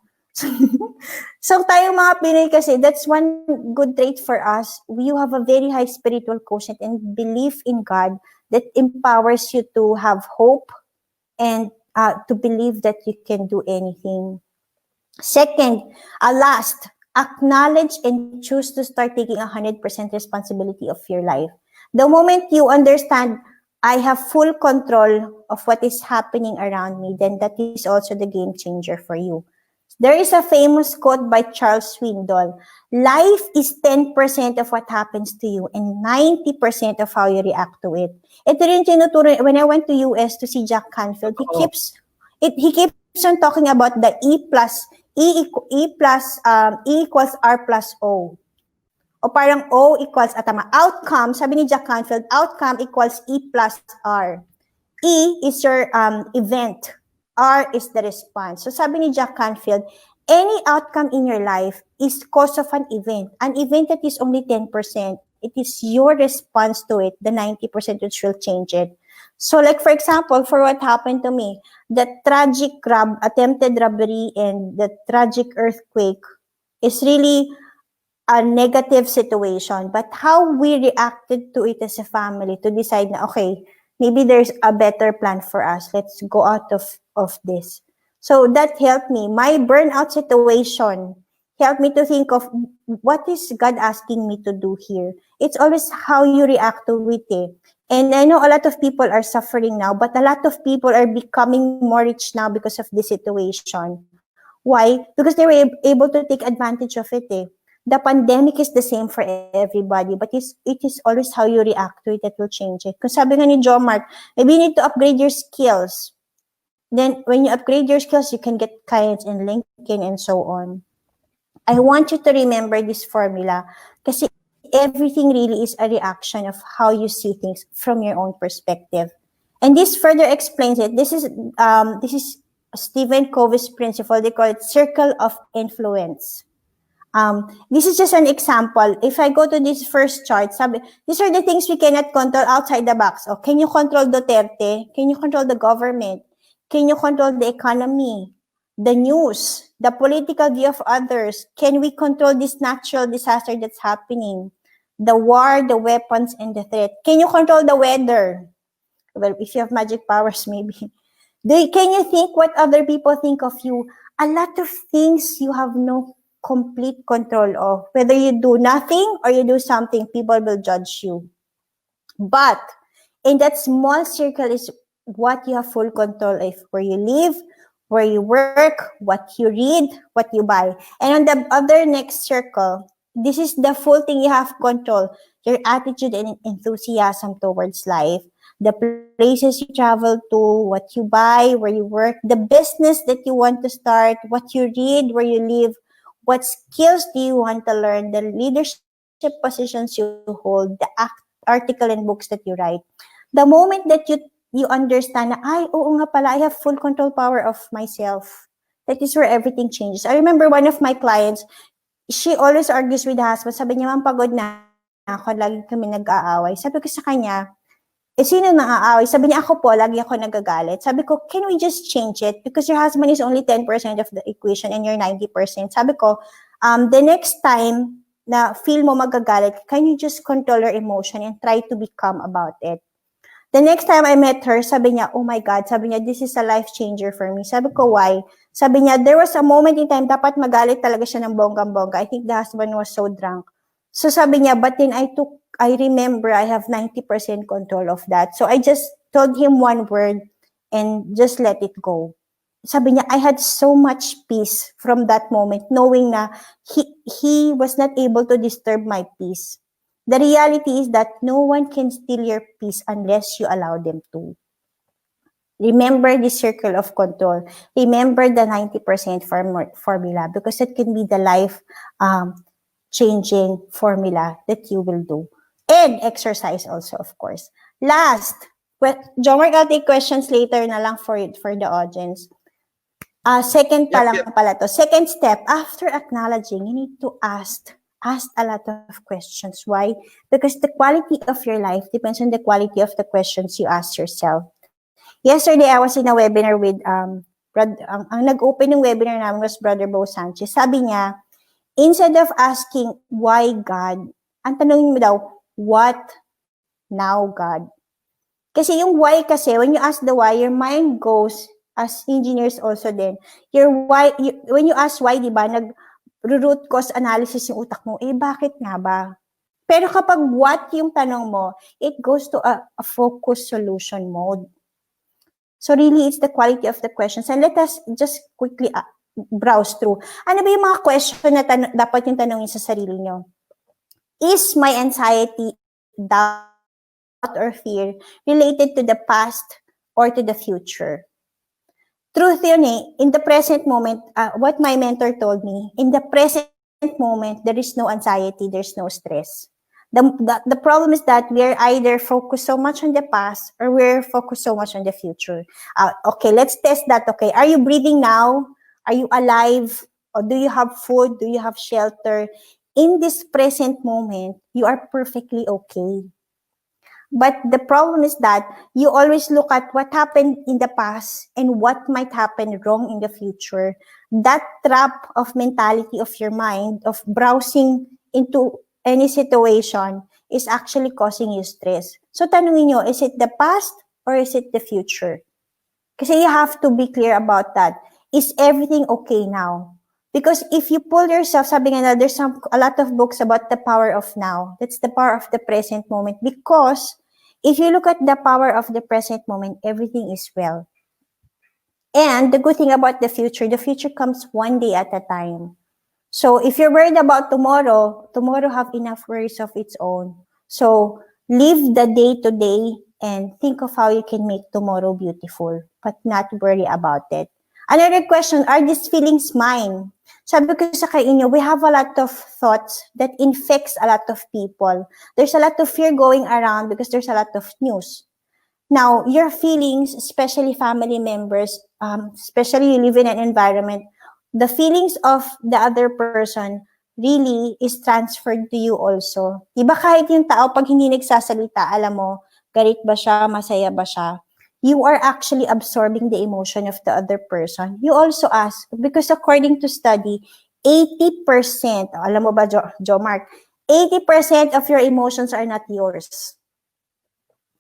So tayong mga Pinoy kasi, that's one good trait for us. You have a very high spiritual quotient and belief in God that empowers you to have hope and to believe that you can do anything. Second, last, acknowledge and choose to start taking 100% responsibility of your life. The moment you understand, I have full control of what is happening around me, then that is also the game changer for you. There is a famous quote by Charles Swindoll. Life is 10% of what happens to you and 90% of how you react to it. Ito rin tinuturo, when I went to US to see Jack Canfield, he keeps on talking about the E equals R plus O. O parang O equals, outcome, sabi ni Jack Canfield, outcome equals E plus R. E is your event. R is the response. So sabi ni Jack Canfield, any outcome in your life is cause of an event that is only 10%. It is your response to it, the 90% which will change it. So like for example, for what happened to me, the tragic attempted robbery and the tragic earthquake is really a negative situation. But how we reacted to it as a family to decide na, okay, maybe there's a better plan for us. Let's go out of this. So that helped me. My burnout situation helped me to think of what is God asking me to do here. It's always how you react to it. And I know a lot of people are suffering now, but a lot of people are becoming more rich now because of this situation. Why? Because they were able to take advantage of it. The pandemic is the same for everybody, but it is always how you react to it that will change it. Because sabi nga ni Jomart, maybe you need to upgrade your skills. Then when you upgrade your skills, you can get clients in LinkedIn and so on. I want you to remember this formula kasi everything really is a reaction of how you see things from your own perspective. And this further explains it. This is Stephen Covey's principle. They call it circle of influence. This is just an example. If I go to this first chart, these are the things we cannot control outside the box. Oh, can you control Duterte? Can you control the government? Can you control the economy, the news, the political view of others? Can we control this natural disaster that's happening? The war, the weapons, and the threat. Can you control the weather? Well, if you have magic powers, maybe. Can you think what other people think of you? A lot of things you have no complete control of. Whether you do nothing or you do something, people will judge you. But in that small circle is what you have full control of, where you live, where you work, what you read, what you buy. And on the other next circle, this is the full thing you have control, your attitude and enthusiasm towards life, the places you travel to, what you buy, where you work, the business that you want to start, what you read, where you live, what skills do you want to learn, the leadership positions you hold, the article and books that you write. The moment that you understand na, ay, oo nga pala, I have full control power of myself. That is where everything changes. I remember one of my clients, she always argues with the husband. Sabi niya, ma'am, pagod na ako. Lagi kami nag-aaway. Sabi ko sa kanya, sino nang-aaway? Sabi niya, ako po, lagi ako nagagalit. Sabi ko, can we just change it? Because your husband is only 10% of the equation and you're 90%. Sabi ko, the next time na feel mo magagalit, can you just control your emotion and try to be calm about it? The next time I met her, sabi niya, oh my God, sabi niya, this is a life changer for me. Sabi ko, why? Sabi niya, there was a moment in time, dapat magalit talaga siya ng bonggang-bongga. I think the husband was so drunk. So sabi niya, but then I remember I have 90% control of that. So I just told him one word and just let it go. Sabi niya, I had so much peace from that moment, knowing na he was not able to disturb my peace. The reality is that no one can steal your peace unless you allow them to. Remember the circle of control. Remember the 90% formula because it can be the life changing formula that you will do. And exercise also, of course. Last, Jomar, I'll take questions later na lang for the audience. Second pa lang pala to. Second step, after acknowledging, you need to ask a lot of questions. Why? Because the quality of your life depends on the quality of the questions you ask yourself. Yesterday, I was in a webinar with, ang nag-open ng webinar namin was Brother Bo Sanchez. Sabi niya, instead of asking, why God, ang tanongin mo daw, what now God? Kasi yung why kasi, when you ask the why, your mind goes, as engineers also din, when you ask why, di ba, root cause analysis yung utak mo, bakit nga ba? Pero kapag what yung tanong mo, it goes to a focus solution mode. So really, it's the quality of the questions. And let us just quickly browse through. Ano ba yung mga question na dapat yung tanongin sa sarili nyo? Is my anxiety, doubt, or fear related to the past or to the future? Truth yun in the present moment, what my mentor told me, in the present moment, there is no anxiety, there's no stress. The problem is that we are either focused so much on the past or we're focused so much on the future. Okay, let's test that. Okay, are you breathing now? Are you alive? Or do you have food? Do you have shelter? In this present moment, you are perfectly okay. But the problem is that you always look at what happened in the past and what might happen wrong in the future. That trap of mentality of your mind, of browsing into any situation, is actually causing you stress. So tanungin nyo, is it the past or is it the future? Kasi you have to be clear about that. Is everything okay now? Because if you pull yourself, sabi nga na, there's a lot of books about the power of now. That's the power of the present moment. Because if you look at the power of the present moment, everything is well. And the good thing about the future comes one day at a time. So if you're worried about tomorrow have enough worries of its own. So live the day to day and think of how you can make tomorrow beautiful, but not worry about it. Another question, are these feelings mine? Sabi ko sa inyo, we have a lot of thoughts that infects a lot of people. There's a lot of fear going around because there's a lot of news. Now, your feelings, especially family members, especially you live in an environment, the feelings of the other person really is transferred to you also. Diba kahit yung tao, pag hindi nagsasalita, alam mo, galit ba siya, masaya ba siya, you are actually absorbing the emotion of the other person. You also ask, because according to study, 80%, alam mo ba, Jo Mark, 80% of your emotions are not yours.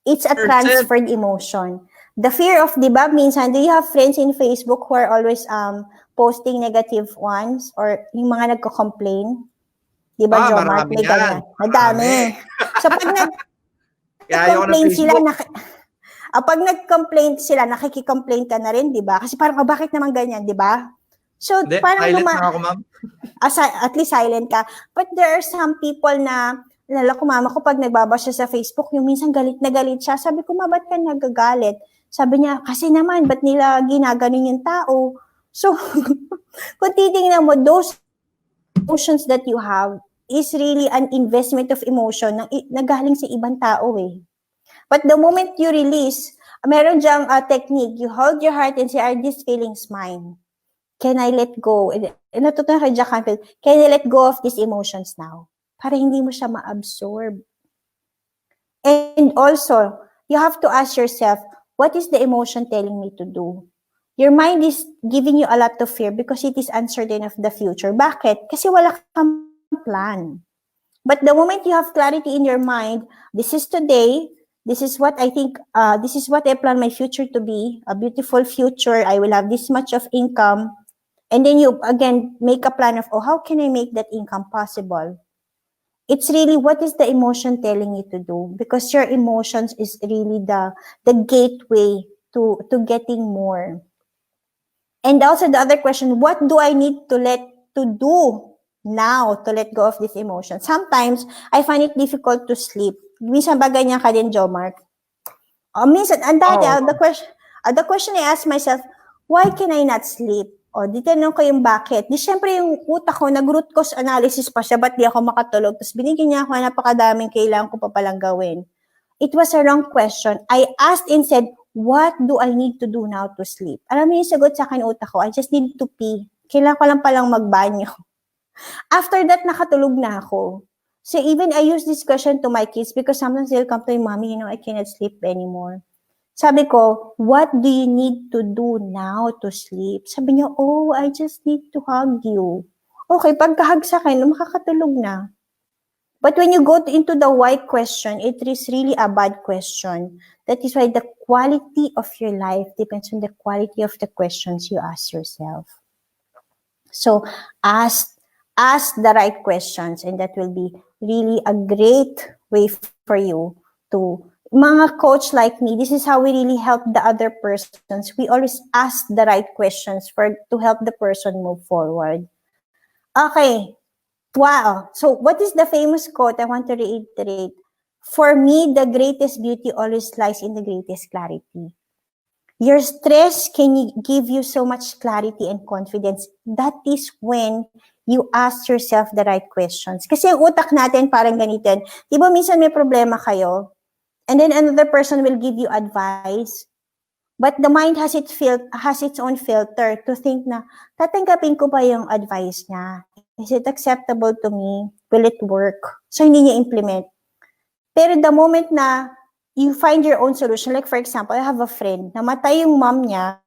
It's a transferred emotion. The fear of, di ba, minsan, do you have friends in Facebook who are always posting negative ones or yung mga nagko-complain? Di ba, Jo Mark? May ganyan. Madami. So, pag nag-complain sila, pag nag-complain sila, nakiki-complain ka na rin, di ba? Kasi parang, bakit naman ganyan, di ba? So, parang silent na ako, ma'am. At least silent ka. But there are some people na, lala ko, mama ko, pag nagbabasa siya sa Facebook, yung minsan galit na galit siya. Sabi ko, ba't ka nagagalit? Sabi niya, kasi naman, ba't nila ginaganon yung tao? So, kung titingnan mo, those emotions that you have is really an investment of emotion na galing sa ibang tao eh. But the moment you release, meron dyang technique, you hold your heart and say, are these feelings mine? Can I let go? Natutunan kay Jack Canfield, can I let go of these emotions now? Para hindi mo siya ma-absorb. And also, you have to ask yourself, what is the emotion telling me to do? Your mind is giving you a lot of fear because it is uncertain of the future. Bakit? Kasi wala kang plan. But the moment you have clarity in your mind, this is today, this is what I think, this is what I plan my future to be, a beautiful future, I will have this much of income, and then you, again, make a plan of, how can I make that income possible? It's really, what is the emotion telling you to do? Because your emotions is really the gateway to getting more. And also the other question, what do I need to do now to let go of this emotion? Sometimes, I find it difficult to sleep. Minsan ba ganyan ka din, Jo Mark? Minsan, the question I ask myself, why can I not sleep? Di tanong ko yung bakit. Di syempre yung utak ko, nag-root cause analysis pa siya, ba't di ako makatulog? Tapos binigyan niya ako, napakadaming kailangan ko pa palang gawin. It was a wrong question. I asked and said, what do I need to do now to sleep? Alam mo yung sagot sa akin utak ko, I just need to pee. Kailangan ko lang palang magbanyo. After that, nakatulog na ako. So even I use this question to my kids because sometimes they'll come to me, Mommy, I cannot sleep anymore. Sabi ko, what do you need to do now to sleep? Sabi niya, I just need to hug you. Okay, pagka-hug sa akin, makakatulog na. But when you go into the why question, it is really a bad question. That is why the quality of your life depends on the quality of the questions you ask yourself. So ask the right questions, and that will be really a great way for you to, mga coach like me, this is how we really help the other persons. We always ask the right questions to help the person move forward. Okay. Wow. So what is the famous quote? I want to reiterate. For me, the greatest beauty always lies in the greatest clarity. Your stress can give you so much clarity and confidence. That is when you ask yourself the right questions. Kasi ang utak natin parang ganitin. Di ba minsan may problema kayo? And then another person will give you advice. But the mind has its own filter to think na, tatanggapin ko ba yung advice niya? Is it acceptable to me? Will it work? So, hindi niya implement. Pero the moment na you find your own solution, like for example, I have a friend, namatay yung mom niya,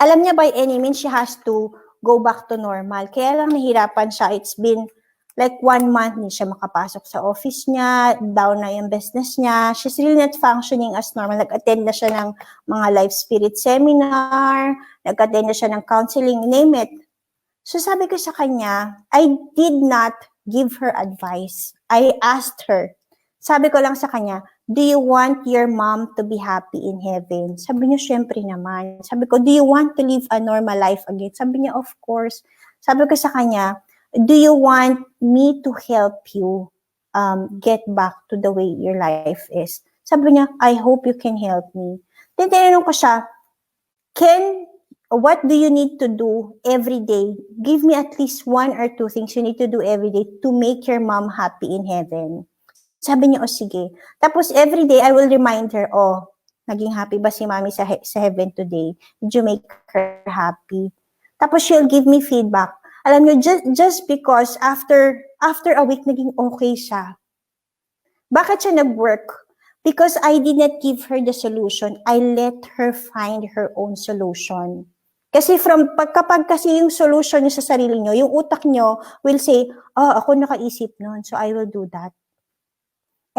alam niya by any means she has to go back to normal. Kaya lang nahirapan siya. It's been like 1 month, hindi siya makapasok sa office niya, down na yung business niya. She's really not functioning as normal. Nag-attend na siya ng mga life spirit seminar, nag-attend na siya ng counseling, name it. So sabi ko sa kanya, I did not give her advice. I asked her. Sabi ko lang sa kanya, do you want your mom to be happy in heaven? Sabi niya, syempre naman. Sabi ko, do you want to live a normal life again? Sabi niya, of course. Sabi ko sa kanya, do you want me to help you get back to the way your life is? Sabi niya, I hope you can help me. Then tinanong ko siya, what do you need to do every day? Give me at least 1 or 2 things you need to do every day to make your mom happy in heaven. Sabi niya, sige. Tapos every day, I will remind her, naging happy ba si mommy sa heaven today? Did you make her happy? Tapos she'll give me feedback. Alam niyo, just because after a week, naging okay siya. Bakit siya nag-work? Because I did not give her the solution. I let her find her own solution. Kasi kapag kasi yung solution niyo sa sarili niyo, yung utak niyo will say, ako nakaisip nun, so I will do that.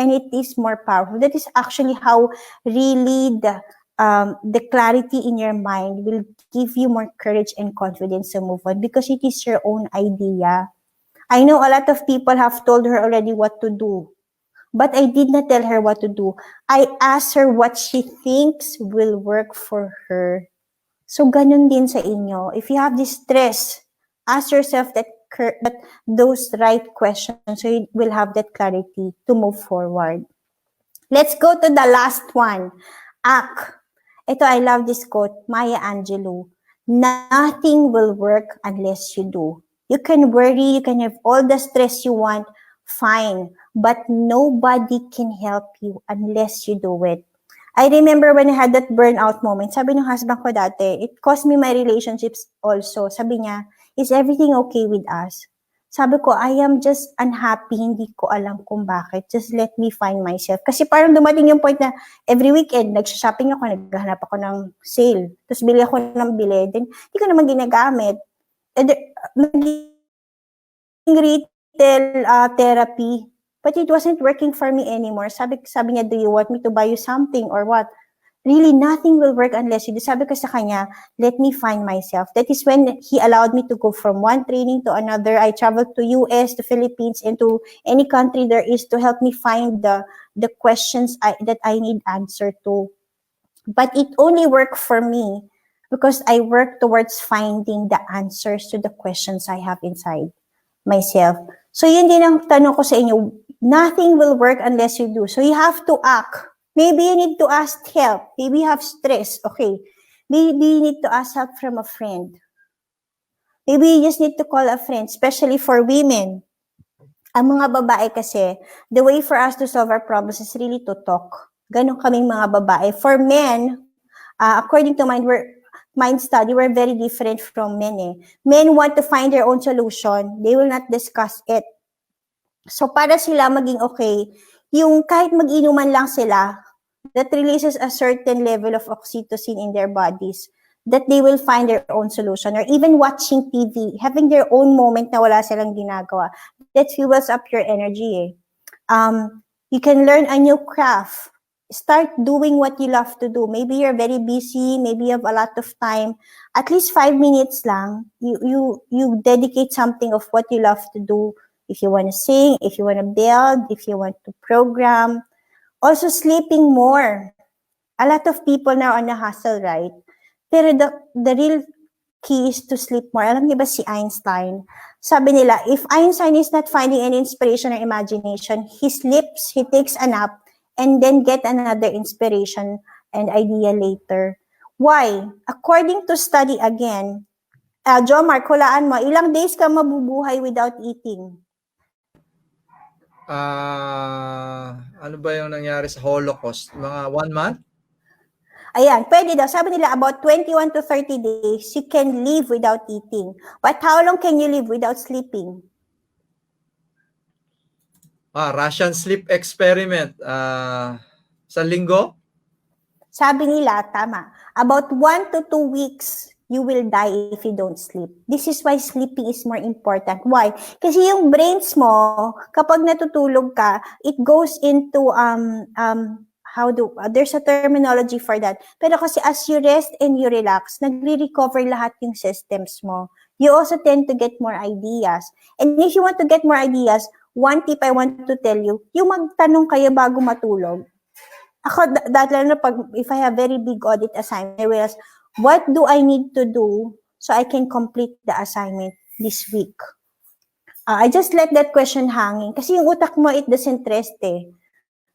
And it is more powerful. That is actually how really the clarity in your mind will give you more courage and confidence to move on because it is your own idea. I know a lot of people have told her already what to do, but I did not tell her what to do. I asked her what she thinks will work for her. So ganun din sa inyo. If you have this stress, ask yourself those right questions so you will have that clarity to move forward. Let's go to the last one. Act. Ito, I love this quote, Maya Angelou. Nothing will work unless you do. You can worry, you can have all the stress you want, fine. But nobody can help you unless you do it. I remember when I had that burnout moment, sabi ng husband ko dati, it cost me my relationships also. Sabi niya, is everything okay with us? Sabi ko, I am just unhappy, hindi ko alam kung bakit. Just let me find myself. Kasi parang dumating yung point na every weekend, nag-shopping ako, naghahanap ako ng sale. Tapos bili ako ng bili. Then, hindi ko naman ginagamit. Naging retail therapy. But it wasn't working for me anymore. Sabi niya, do you want me to buy you something or what? Really, nothing will work unless you do. Sabi ko sa kanya, let me find myself. That is when he allowed me to go from one training to another. I traveled to US, to Philippines, and to any country there is to help me find the questions that I need answer to. But it only worked for me because I work towards finding the answers to the questions I have inside myself. So yun din ang tanong ko sa inyo, nothing will work unless you do. So you have to act. Maybe you need to ask help. Maybe you have stress. Okay. Maybe you need to ask help from a friend. Maybe you just need to call a friend, especially for women. Ang mga babae kasi, the way for us to solve our problems is really to talk. Ganon kaming mga babae. For men, according to mind study, we're very different from men eh. Men want to find their own solution. They will not discuss it. So para sila maging okay, yung kahit mag-inuman lang sila, that releases a certain level of oxytocin in their bodies, that they will find their own solution. Or even watching TV, having their own moment na wala silang ginagawa, that fuels up your energy eh. You can learn a new craft. Start doing what you love to do. Maybe you're very busy, maybe you have a lot of time. At least 5 minutes lang, you dedicate something of what you love to do. If you want to sing, if you want to build, if you want to program. Also sleeping more. A lot of people now are on a hustle, right? Pero the real key is to sleep more. Alam niyo ba si Einstein? Sabi nila, if Einstein is not finding any inspiration or imagination, he sleeps, he takes a nap, and then get another inspiration and idea later. Why? According to study again, Jomar, hulaan mo, ilang days ka mabubuhay without eating? Ano ba yung nangyari sa Holocaust? Mga 1 month? Ayan, pwede daw. Sabi nila, about 21 to 30 days, you can live without eating. But how long can you live without sleeping? Russian sleep experiment. Sa linggo? Sabi nila, tama. About 1 to 2 weeks, you will die if you don't sleep. This is why sleeping is more important. Why? Kasi yung brains mo, kapag natutulog ka, it goes into, there's a terminology for that. Pero kasi as you rest and you relax, nagre-recover lahat yung systems mo. You also tend to get more ideas. And if you want to get more ideas, one tip I want to tell you, yung magtanong kayo bago matulog. Ako, lalo na if I have very big audit assignment, I will ask, what do I need to do so I can complete the assignment this week? I just let that question hanging. Kasi yung utak mo, it doesn't rest eh.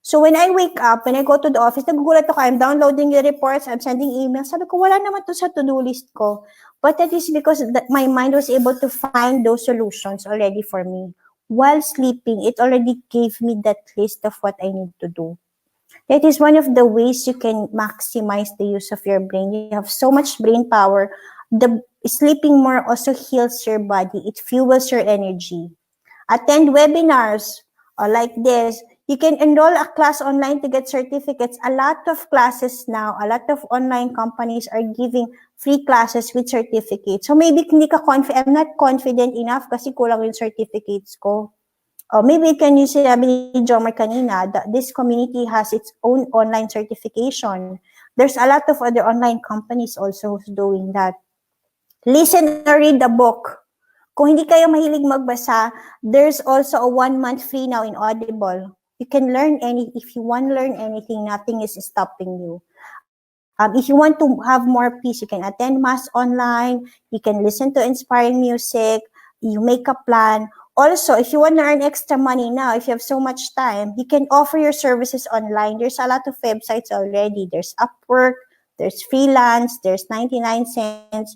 So when I wake up, when I go to the office, nagugulat ako, I'm downloading the reports, I'm sending emails. Sabi ko, wala naman to sa to-do list ko. But that is because my mind was able to find those solutions already for me. While sleeping, it already gave me that list of what I need to do. That is one of the ways you can maximize the use of your brain. You have so much brain power. The sleeping more also heals your body. It fuels your energy. Attend webinars like this. You can enroll a class online to get certificates. A lot of classes now, a lot of online companies are giving free classes with certificates. So maybe hindi ka I'm not confident enough kasi kulang yung certificates ko. Or maybe you can use sabi ni Jomar kanina, that this community has its own online certification. There's a lot of other online companies also who's doing that. Listen or read the book. Kung hindi kayo mahilig magbasa, there's also a 1 month free now in Audible. You can learn if you want to learn anything, nothing is stopping you. If you want to have more peace, you can attend mass online, you can listen to inspiring music, you make a plan. Also, if you want to earn extra money now, if you have so much time, you can offer your services online. There's a lot of websites already. There's Upwork, there's freelance, there's 99 cents.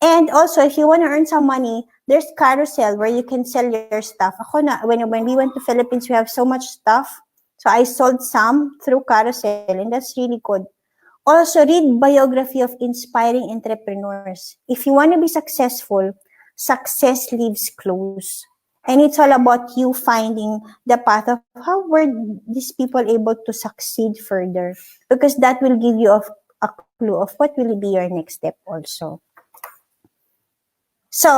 And also, if you want to earn some money, there's Carousel where you can sell your stuff. Ako na, when we went to Philippines, we have so much stuff. So I sold some through Carousel, and that's really good. Also, read biography of inspiring entrepreneurs. If you want to be successful, success leaves clues. And it's all about you finding the path of how were these people able to succeed further. Because that will give you a clue of what will be your next step also. So,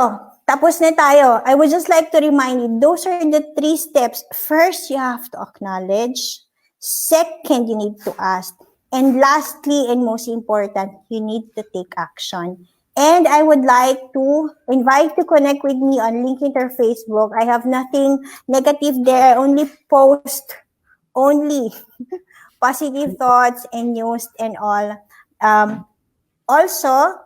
tapos na tayo. I would just like to remind you, those are the 3 steps. First, you have to acknowledge. Second, you need to ask. And lastly, and most important, you need to take action. And I would like to invite you to connect with me on LinkedIn or Facebook. I have nothing negative there. I only post only positive thoughts and news and all. Also,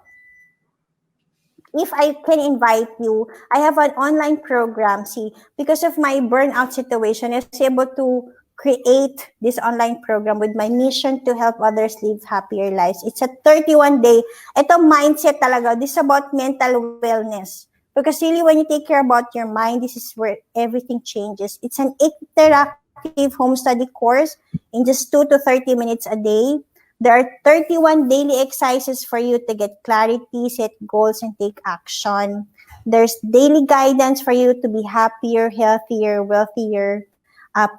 if I can invite you, I have an online program. See, because of my burnout situation, I was able to create this online program with my mission to help others live happier lives. It's a 31-day. Ito mindset talaga. This is about mental wellness. Because really, when you take care about your mind, this is where everything changes. It's an interactive home study course in just 2 to 30 minutes a day. There are 31 daily exercises for you to get clarity, set goals, and take action. There's daily guidance for you to be happier, healthier, wealthier.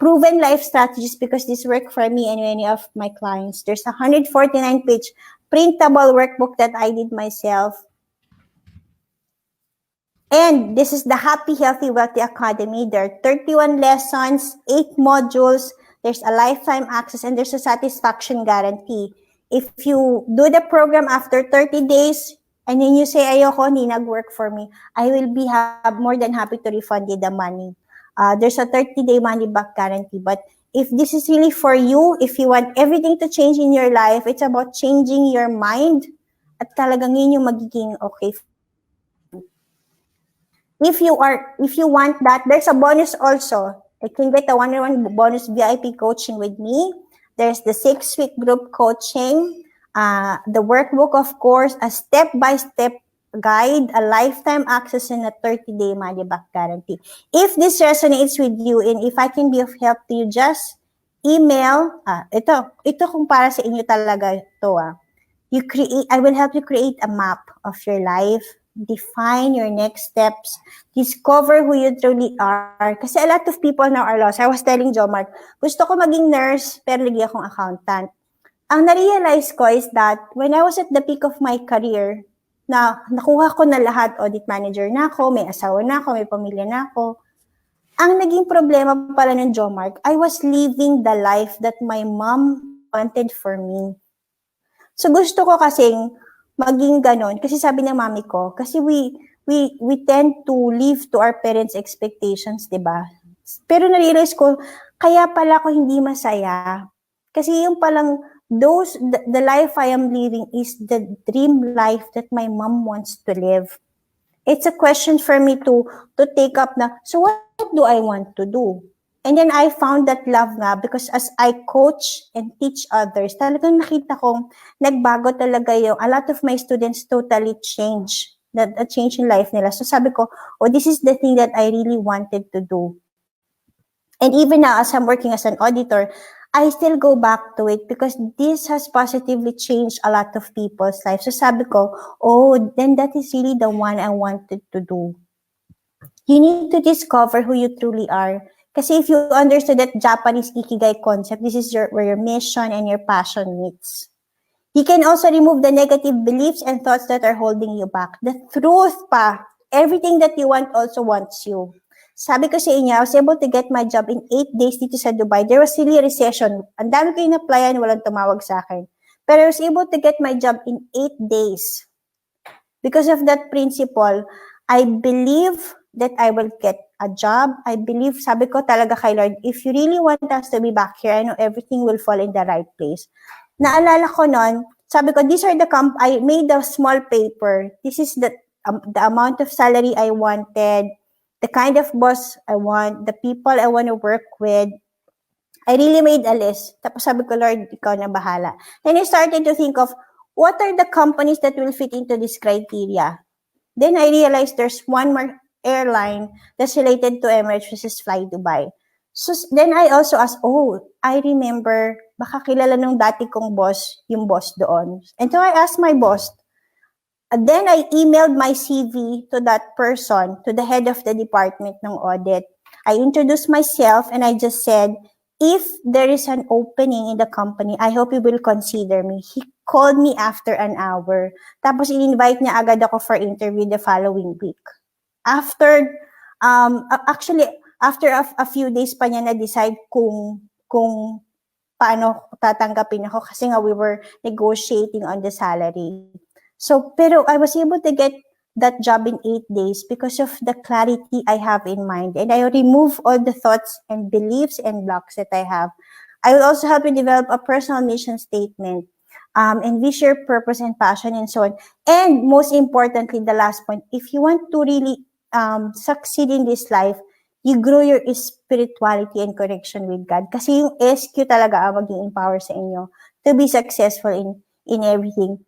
Proven life strategies because this work for me and many of my clients. There's a 149-page printable workbook that I did myself. And this is the Happy, Healthy, Wealthy Academy. There are 31 lessons, 8 modules. There's a lifetime access, and there's a satisfaction guarantee. If you do the program after 30 days, and then you say, ayoko, hindi nag-work for me, I will be more than happy to refund you the money. There's a 30-day money-back guarantee. But if this is really for you, if you want everything to change in your life, it's about changing your mind at talagang yun yung magiging okay. If you want that, there's a bonus also. You can get a 1-on-1 bonus VIP coaching with me. There's the 6-week group coaching, the workbook, of course, a step-by-step guide, a lifetime access, and a 30-day money-back guarantee. If this resonates with you and if I can be of help to you, just email. Ito kung para sa inyo talaga ito. I will help you create a map of your life. Define your next steps, discover who you truly are. Kasi a lot of people now are lost. I was telling Jomar, gusto ko maging nurse, pero lagi akong accountant. Ang na-realize ko is that when I was at the peak of my career, na nakuha ko na lahat, audit manager na ako, may asawa na ako, may pamilya na ako. Ang naging problema pala ng Jomar, I was living the life that my mom wanted for me. So gusto ko kasing maging ganon. Kasi sabi ng mami ko, kasi we tend to live to our parents' expectations, di ba? Pero na-realize ko, kaya pala ako hindi masaya. Kasi yung palang, the life I am living is the dream life that my mom wants to live. It's a question for me to take up na, so what do I want to do? And then I found that love nga because as I coach and teach others, talagang nakita kong nagbago talaga a lot of my students totally change, a change in life nila. So sabi ko, oh, this is the thing that I really wanted to do. And even now, as I'm working as an auditor, I still go back to it because this has positively changed a lot of people's lives. So sabi ko, oh, then that is really the one I wanted to do. You need to discover who you truly are. Kasi if you understood that Japanese Ikigai concept, this is where your mission and your passion meets. You can also remove the negative beliefs and thoughts that are holding you back. The truth pa, everything that you want also wants you. Sabi ko sa inyo, I was able to get my job in 8 days dito sa Dubai. There was really a recession. Ang dami ko in-applyan, walang tumawag sa akin. Pero I was able to get my job in 8 days. Because of that principle, I believe that I will get a job. I believe, sabi ko talaga kay Lord, if you really want us to be back here, I know everything will fall in the right place. Naalala ko nun, sabi ko, these are I made a small paper. This is the amount of salary I wanted, the kind of boss I want, the people I want to work with. I really made a list. Tapos sabi ko, Lord, ikaw na bahala. Then I started to think of, what are the companies that will fit into this criteria? Then I realized there's one more airline that's related to Emirates, which is Fly Dubai. So then I also asked, oh, I remember, baka kilala nung dati kong boss, yung boss doon. And so I asked my boss, and then I emailed my CV to that person, to the head of the department ng audit. I introduced myself and I just said, if there is an opening in the company, I hope you will consider me. He called me after an hour. Tapos in-invite niya agad ako for interview the following week. After, actually, after a few days pa niya na-decide kung paano tatanggapin ako kasi nga we were negotiating on the salary. So, pero I was able to get that job in 8 days because of the clarity I have in mind. And I remove all the thoughts and beliefs and blocks that I have. I will also help you develop a personal mission statement, envision your purpose and passion and so on. And most importantly, the last point, if you want to really succeed in this life, you grow your spirituality and connection with God. Kasi yung SQ talaga ang mag-empower sa inyo to be successful in everything.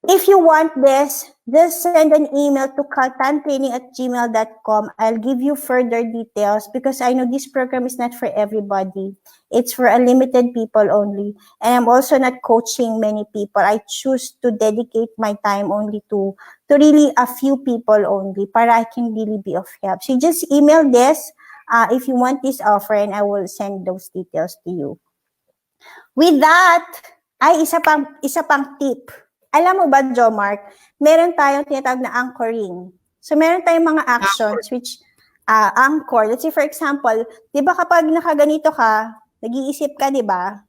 If you want this, just send an email to kaltantraining@gmail.com. I'll give you further details because I know this program is not for everybody. It's for a limited people only. And I'm also not coaching many people. I choose to dedicate my time only to really a few people only para I can really be of help. So just email this if you want this offer and I will send those details to you. With that, isa pang tip. Alam mo ba, Jo Mark, meron tayong tinatawag na anchoring. So, meron tayong mga actions which anchor. Let's say, for example, di ba kapag nakaganito ka, nag-iisip ka, di ba?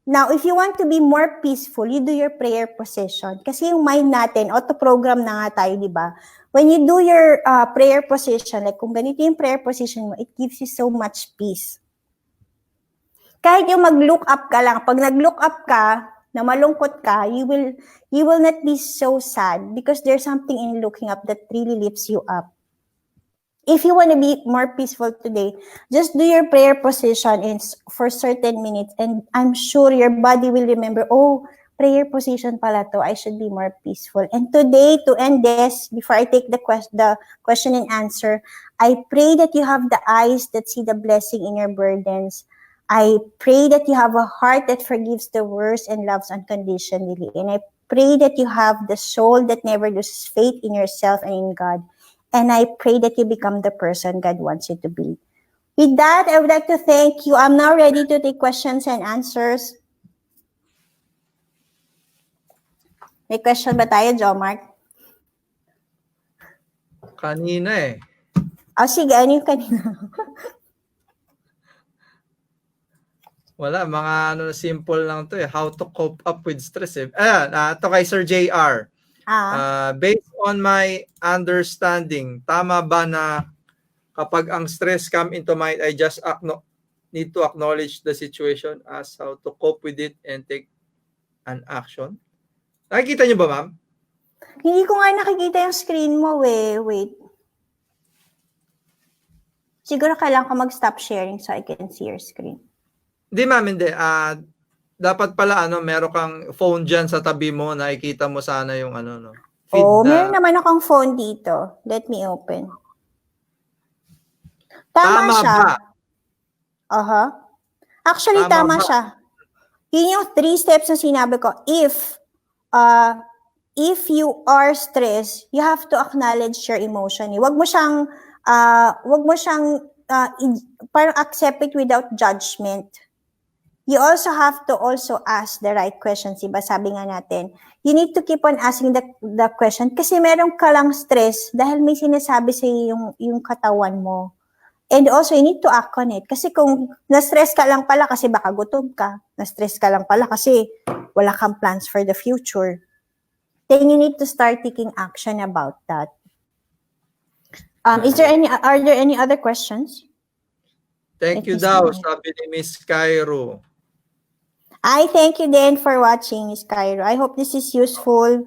Now, if you want to be more peaceful, you do your prayer position. Kasi yung mind natin, auto-program na nga tayo, di ba? When you do your prayer position, like kung ganito yung prayer position mo, it gives you so much peace. Kahit yung mag-look up ka lang, pag nag-look up ka, na malungkot ka, you will not be so sad because there's something in looking up that really lifts you up. If you want to be more peaceful today, just do your prayer position for certain minutes and I'm sure your body will remember, oh, prayer position pala to, I should be more peaceful. And today, to end this, before I take the question and answer, I pray that you have the eyes that see the blessing in your burdens. I pray that you have a heart that forgives the worst and loves unconditionally. And I pray that you have the soul that never loses faith in yourself and in God. And I pray that you become the person God wants you to be. With that, I would like to thank you. I'm now ready to take questions and answers. May question ba tayo, Jo Mark? Kanina eh. Sige, ano yung kanina? Wala, mga simple lang to eh. How to cope up with stress eh. Ito kay Sir JR. Based on my understanding, tama ba na kapag ang stress come into mind, I just need to acknowledge the situation as how to cope with it and take an action? Nakikita niyo ba, ma'am? Hindi ko nga nakikita yung screen mo, Wait. Siguro kailangan ka mag-stop sharing so I can see your screen. Hindi ma'am, hindi. Dapat pala meron kang phone dyan sa tabi mo, nakikita mo sana yung feed meron naman akong phone dito. Let me open. Tama siya. Ba? Actually, tama siya. Yun yung 3 steps na sinabi ko. If you are stressed, you have to acknowledge your emotion. Wag mo siyang parang accept it without judgment. You also have to ask the right questions, diba? Sabi nga natin, you need to keep on asking the question kasi meron ka lang stress dahil may sinasabi sa yung katawan mo. And also, you need to act on it. Kasi kung na-stress ka lang pala kasi baka gutom ka, na-stress ka lang pala kasi wala kang plans for the future, then you need to start taking action about that. Are there any other questions? Thank you daw, sabi ni Miss Cairo. Thank you din for watching, Miss Cairo. I hope this is useful.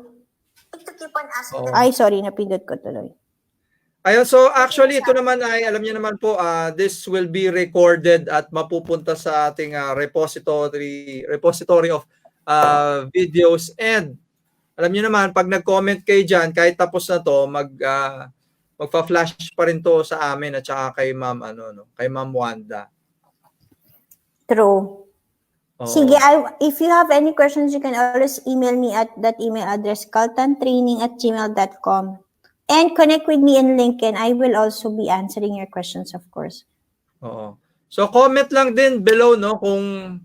To keep on asking sorry, napindot ko tuloy. Ayun, so actually ito naman ay alam niyo naman po, this will be recorded at mapupunta sa ating repository of videos, and alam niyo naman pag nag-comment kayo diyan kahit tapos na to, magfa-flash pa rin to sa amin at saka kay Ma'am kay Ma'am Wanda. True. Sige, if you have any questions, you can always email me at that email address, caltantraining@gmail.com. And connect with me in LinkedIn. I will also be answering your questions, of course. So comment lang din below kung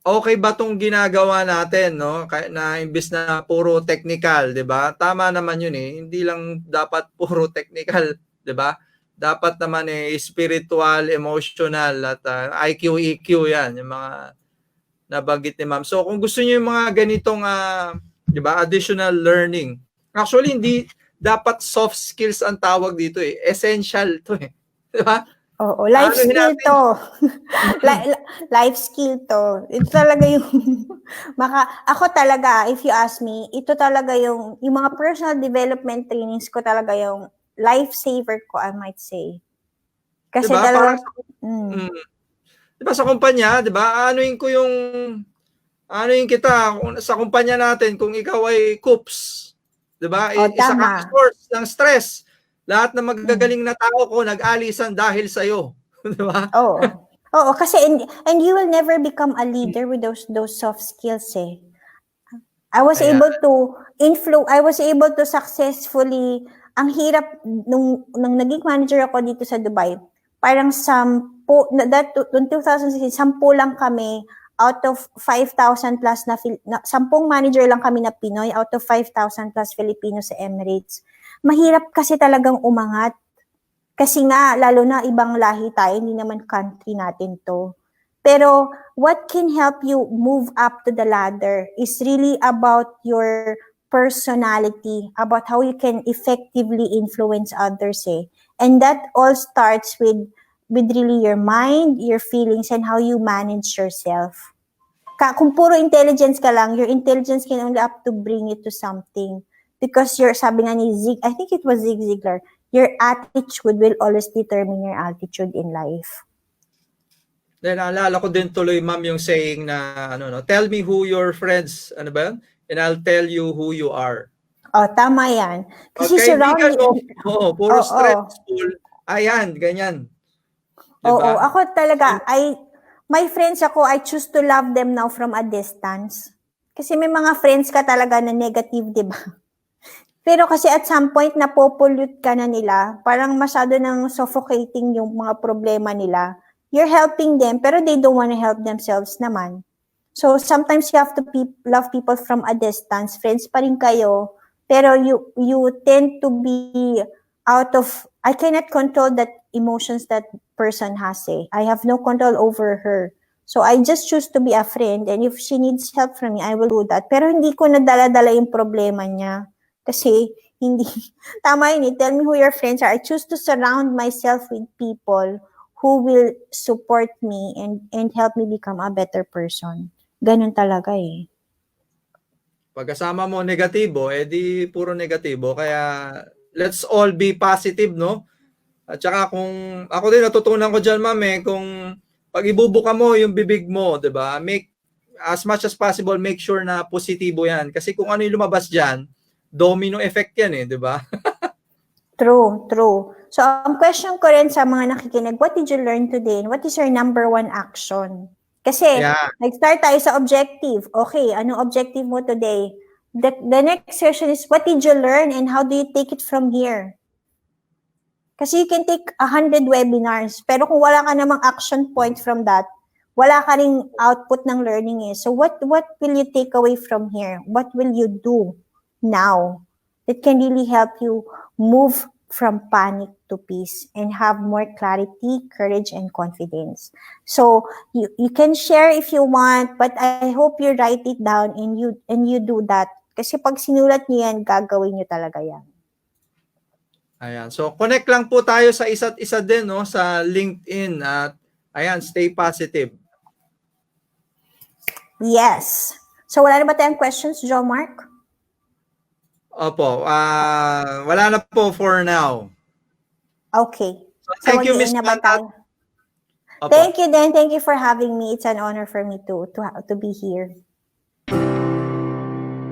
okay ba tong ginagawa natin na imbis na puro technical, 'di ba? Tama naman 'yun Hindi lang dapat puro technical, 'di ba? Dapat naman spiritual, emotional at IQ, EQ 'yan, yung mga nabanggit ni Ma'am. So kung gusto niyo yung mga ganitong 'di ba, additional learning. Actually hindi dapat soft skills ang tawag dito essential to 'di ba? Life skill to. Life skill to. Ito talaga yung ako talaga, if you ask me, ito talaga yung mga personal development trainings ko talaga yung lifesaver ko, I might say. Kasi diba? talaga diba sa kumpanya, diba? Anuin kita sa kumpanya natin kung ikaw ay coops. Diba? Isa kang source ng stress. Lahat ng magagaling na tao ko nag-alisan dahil sa'yo. Diba? Oo, kasi and you will never become a leader with those soft skills I was able to successfully, ang hirap nung naging manager ako dito sa Dubai, parang 10 lang kami out of 5,000 plus na 10 manager lang kami na Pinoy out of 5,000 plus Filipino sa Emirates. Mahirap kasi talagang umangat. Kasi nga, lalo na ibang lahi tayo, hindi naman country natin to. Pero what can help you move up to the ladder is really about your personality, about how you can effectively influence others And that all starts with really your mind, your feelings, and how you manage yourself. Kung puro intelligence ka lang, your intelligence can only up to bring you to something. Because sabi nga ni I think it was Zig Ziglar, your attitude will always determine your altitude in life. Then naalala ko din tuloy, Ma'am, yung saying na tell me who your friends, and I'll tell you who you are. Tama yan. Kasi kaibigan mo, puro stressful, ayan, ganyan. Diba? Ako talaga, my friends I choose to love them now from a distance. Kasi may mga friends ka talaga na negative, diba? Pero kasi at some point, napopollute ka na nila. Parang masyado nang suffocating yung mga problema nila. You're helping them, pero they don't want to help themselves naman. So, sometimes you have to love people from a distance. Friends pa rin kayo, pero you tend to be out of, I cannot control that emotions that person has I have no control over her. So, I just choose to be a friend, and if she needs help from me, I will do that. Pero hindi ko nadala-dala yung problema niya. Kasi, hindi, tama yun tell me who your friends are. I choose to surround myself with people who will support me and help me become a better person. Ganun talaga Pagkasama mo negatibo, di puro negatibo. Kaya, let's all be positive, At saka kung ako din natutunan ko diyan, ma'am, kung pag ibubuka mo yung bibig mo, 'di ba? Make as much as possible, make sure na positibo 'yan. Kasi kung ano yung lumabas diyan, domino effect 'yan 'di ba? True, true. So, ang question ko rin sa mga nakikinig, what did you learn today? And what is your number one action? Kasi, Yeah. nag-start tayo sa objective. Okay, anong objective mo today? The next session is, what did you learn and how do you take it from here? Kasi you can take 100 webinars, pero kung wala ka namang action point from that, wala ka ring output ng learning So what will you take away from here? What will you do now that can really help you move from panic to peace and have more clarity, courage, and confidence? So you can share if you want, but I hope you write it down and you do that. Kasi pag sinulat niyo yan, gagawin niyo talaga yan. Ayan. So, connect lang po tayo sa isa't isa din, no, sa LinkedIn. At, ayan, stay positive. Yes. So, wala na ba tayong questions, Jo Mark? Opo. Wala na po for now. Okay. So, thank you, Miss Nat. Thank you, Dan. Thank you for having me. It's an honor for me to be here.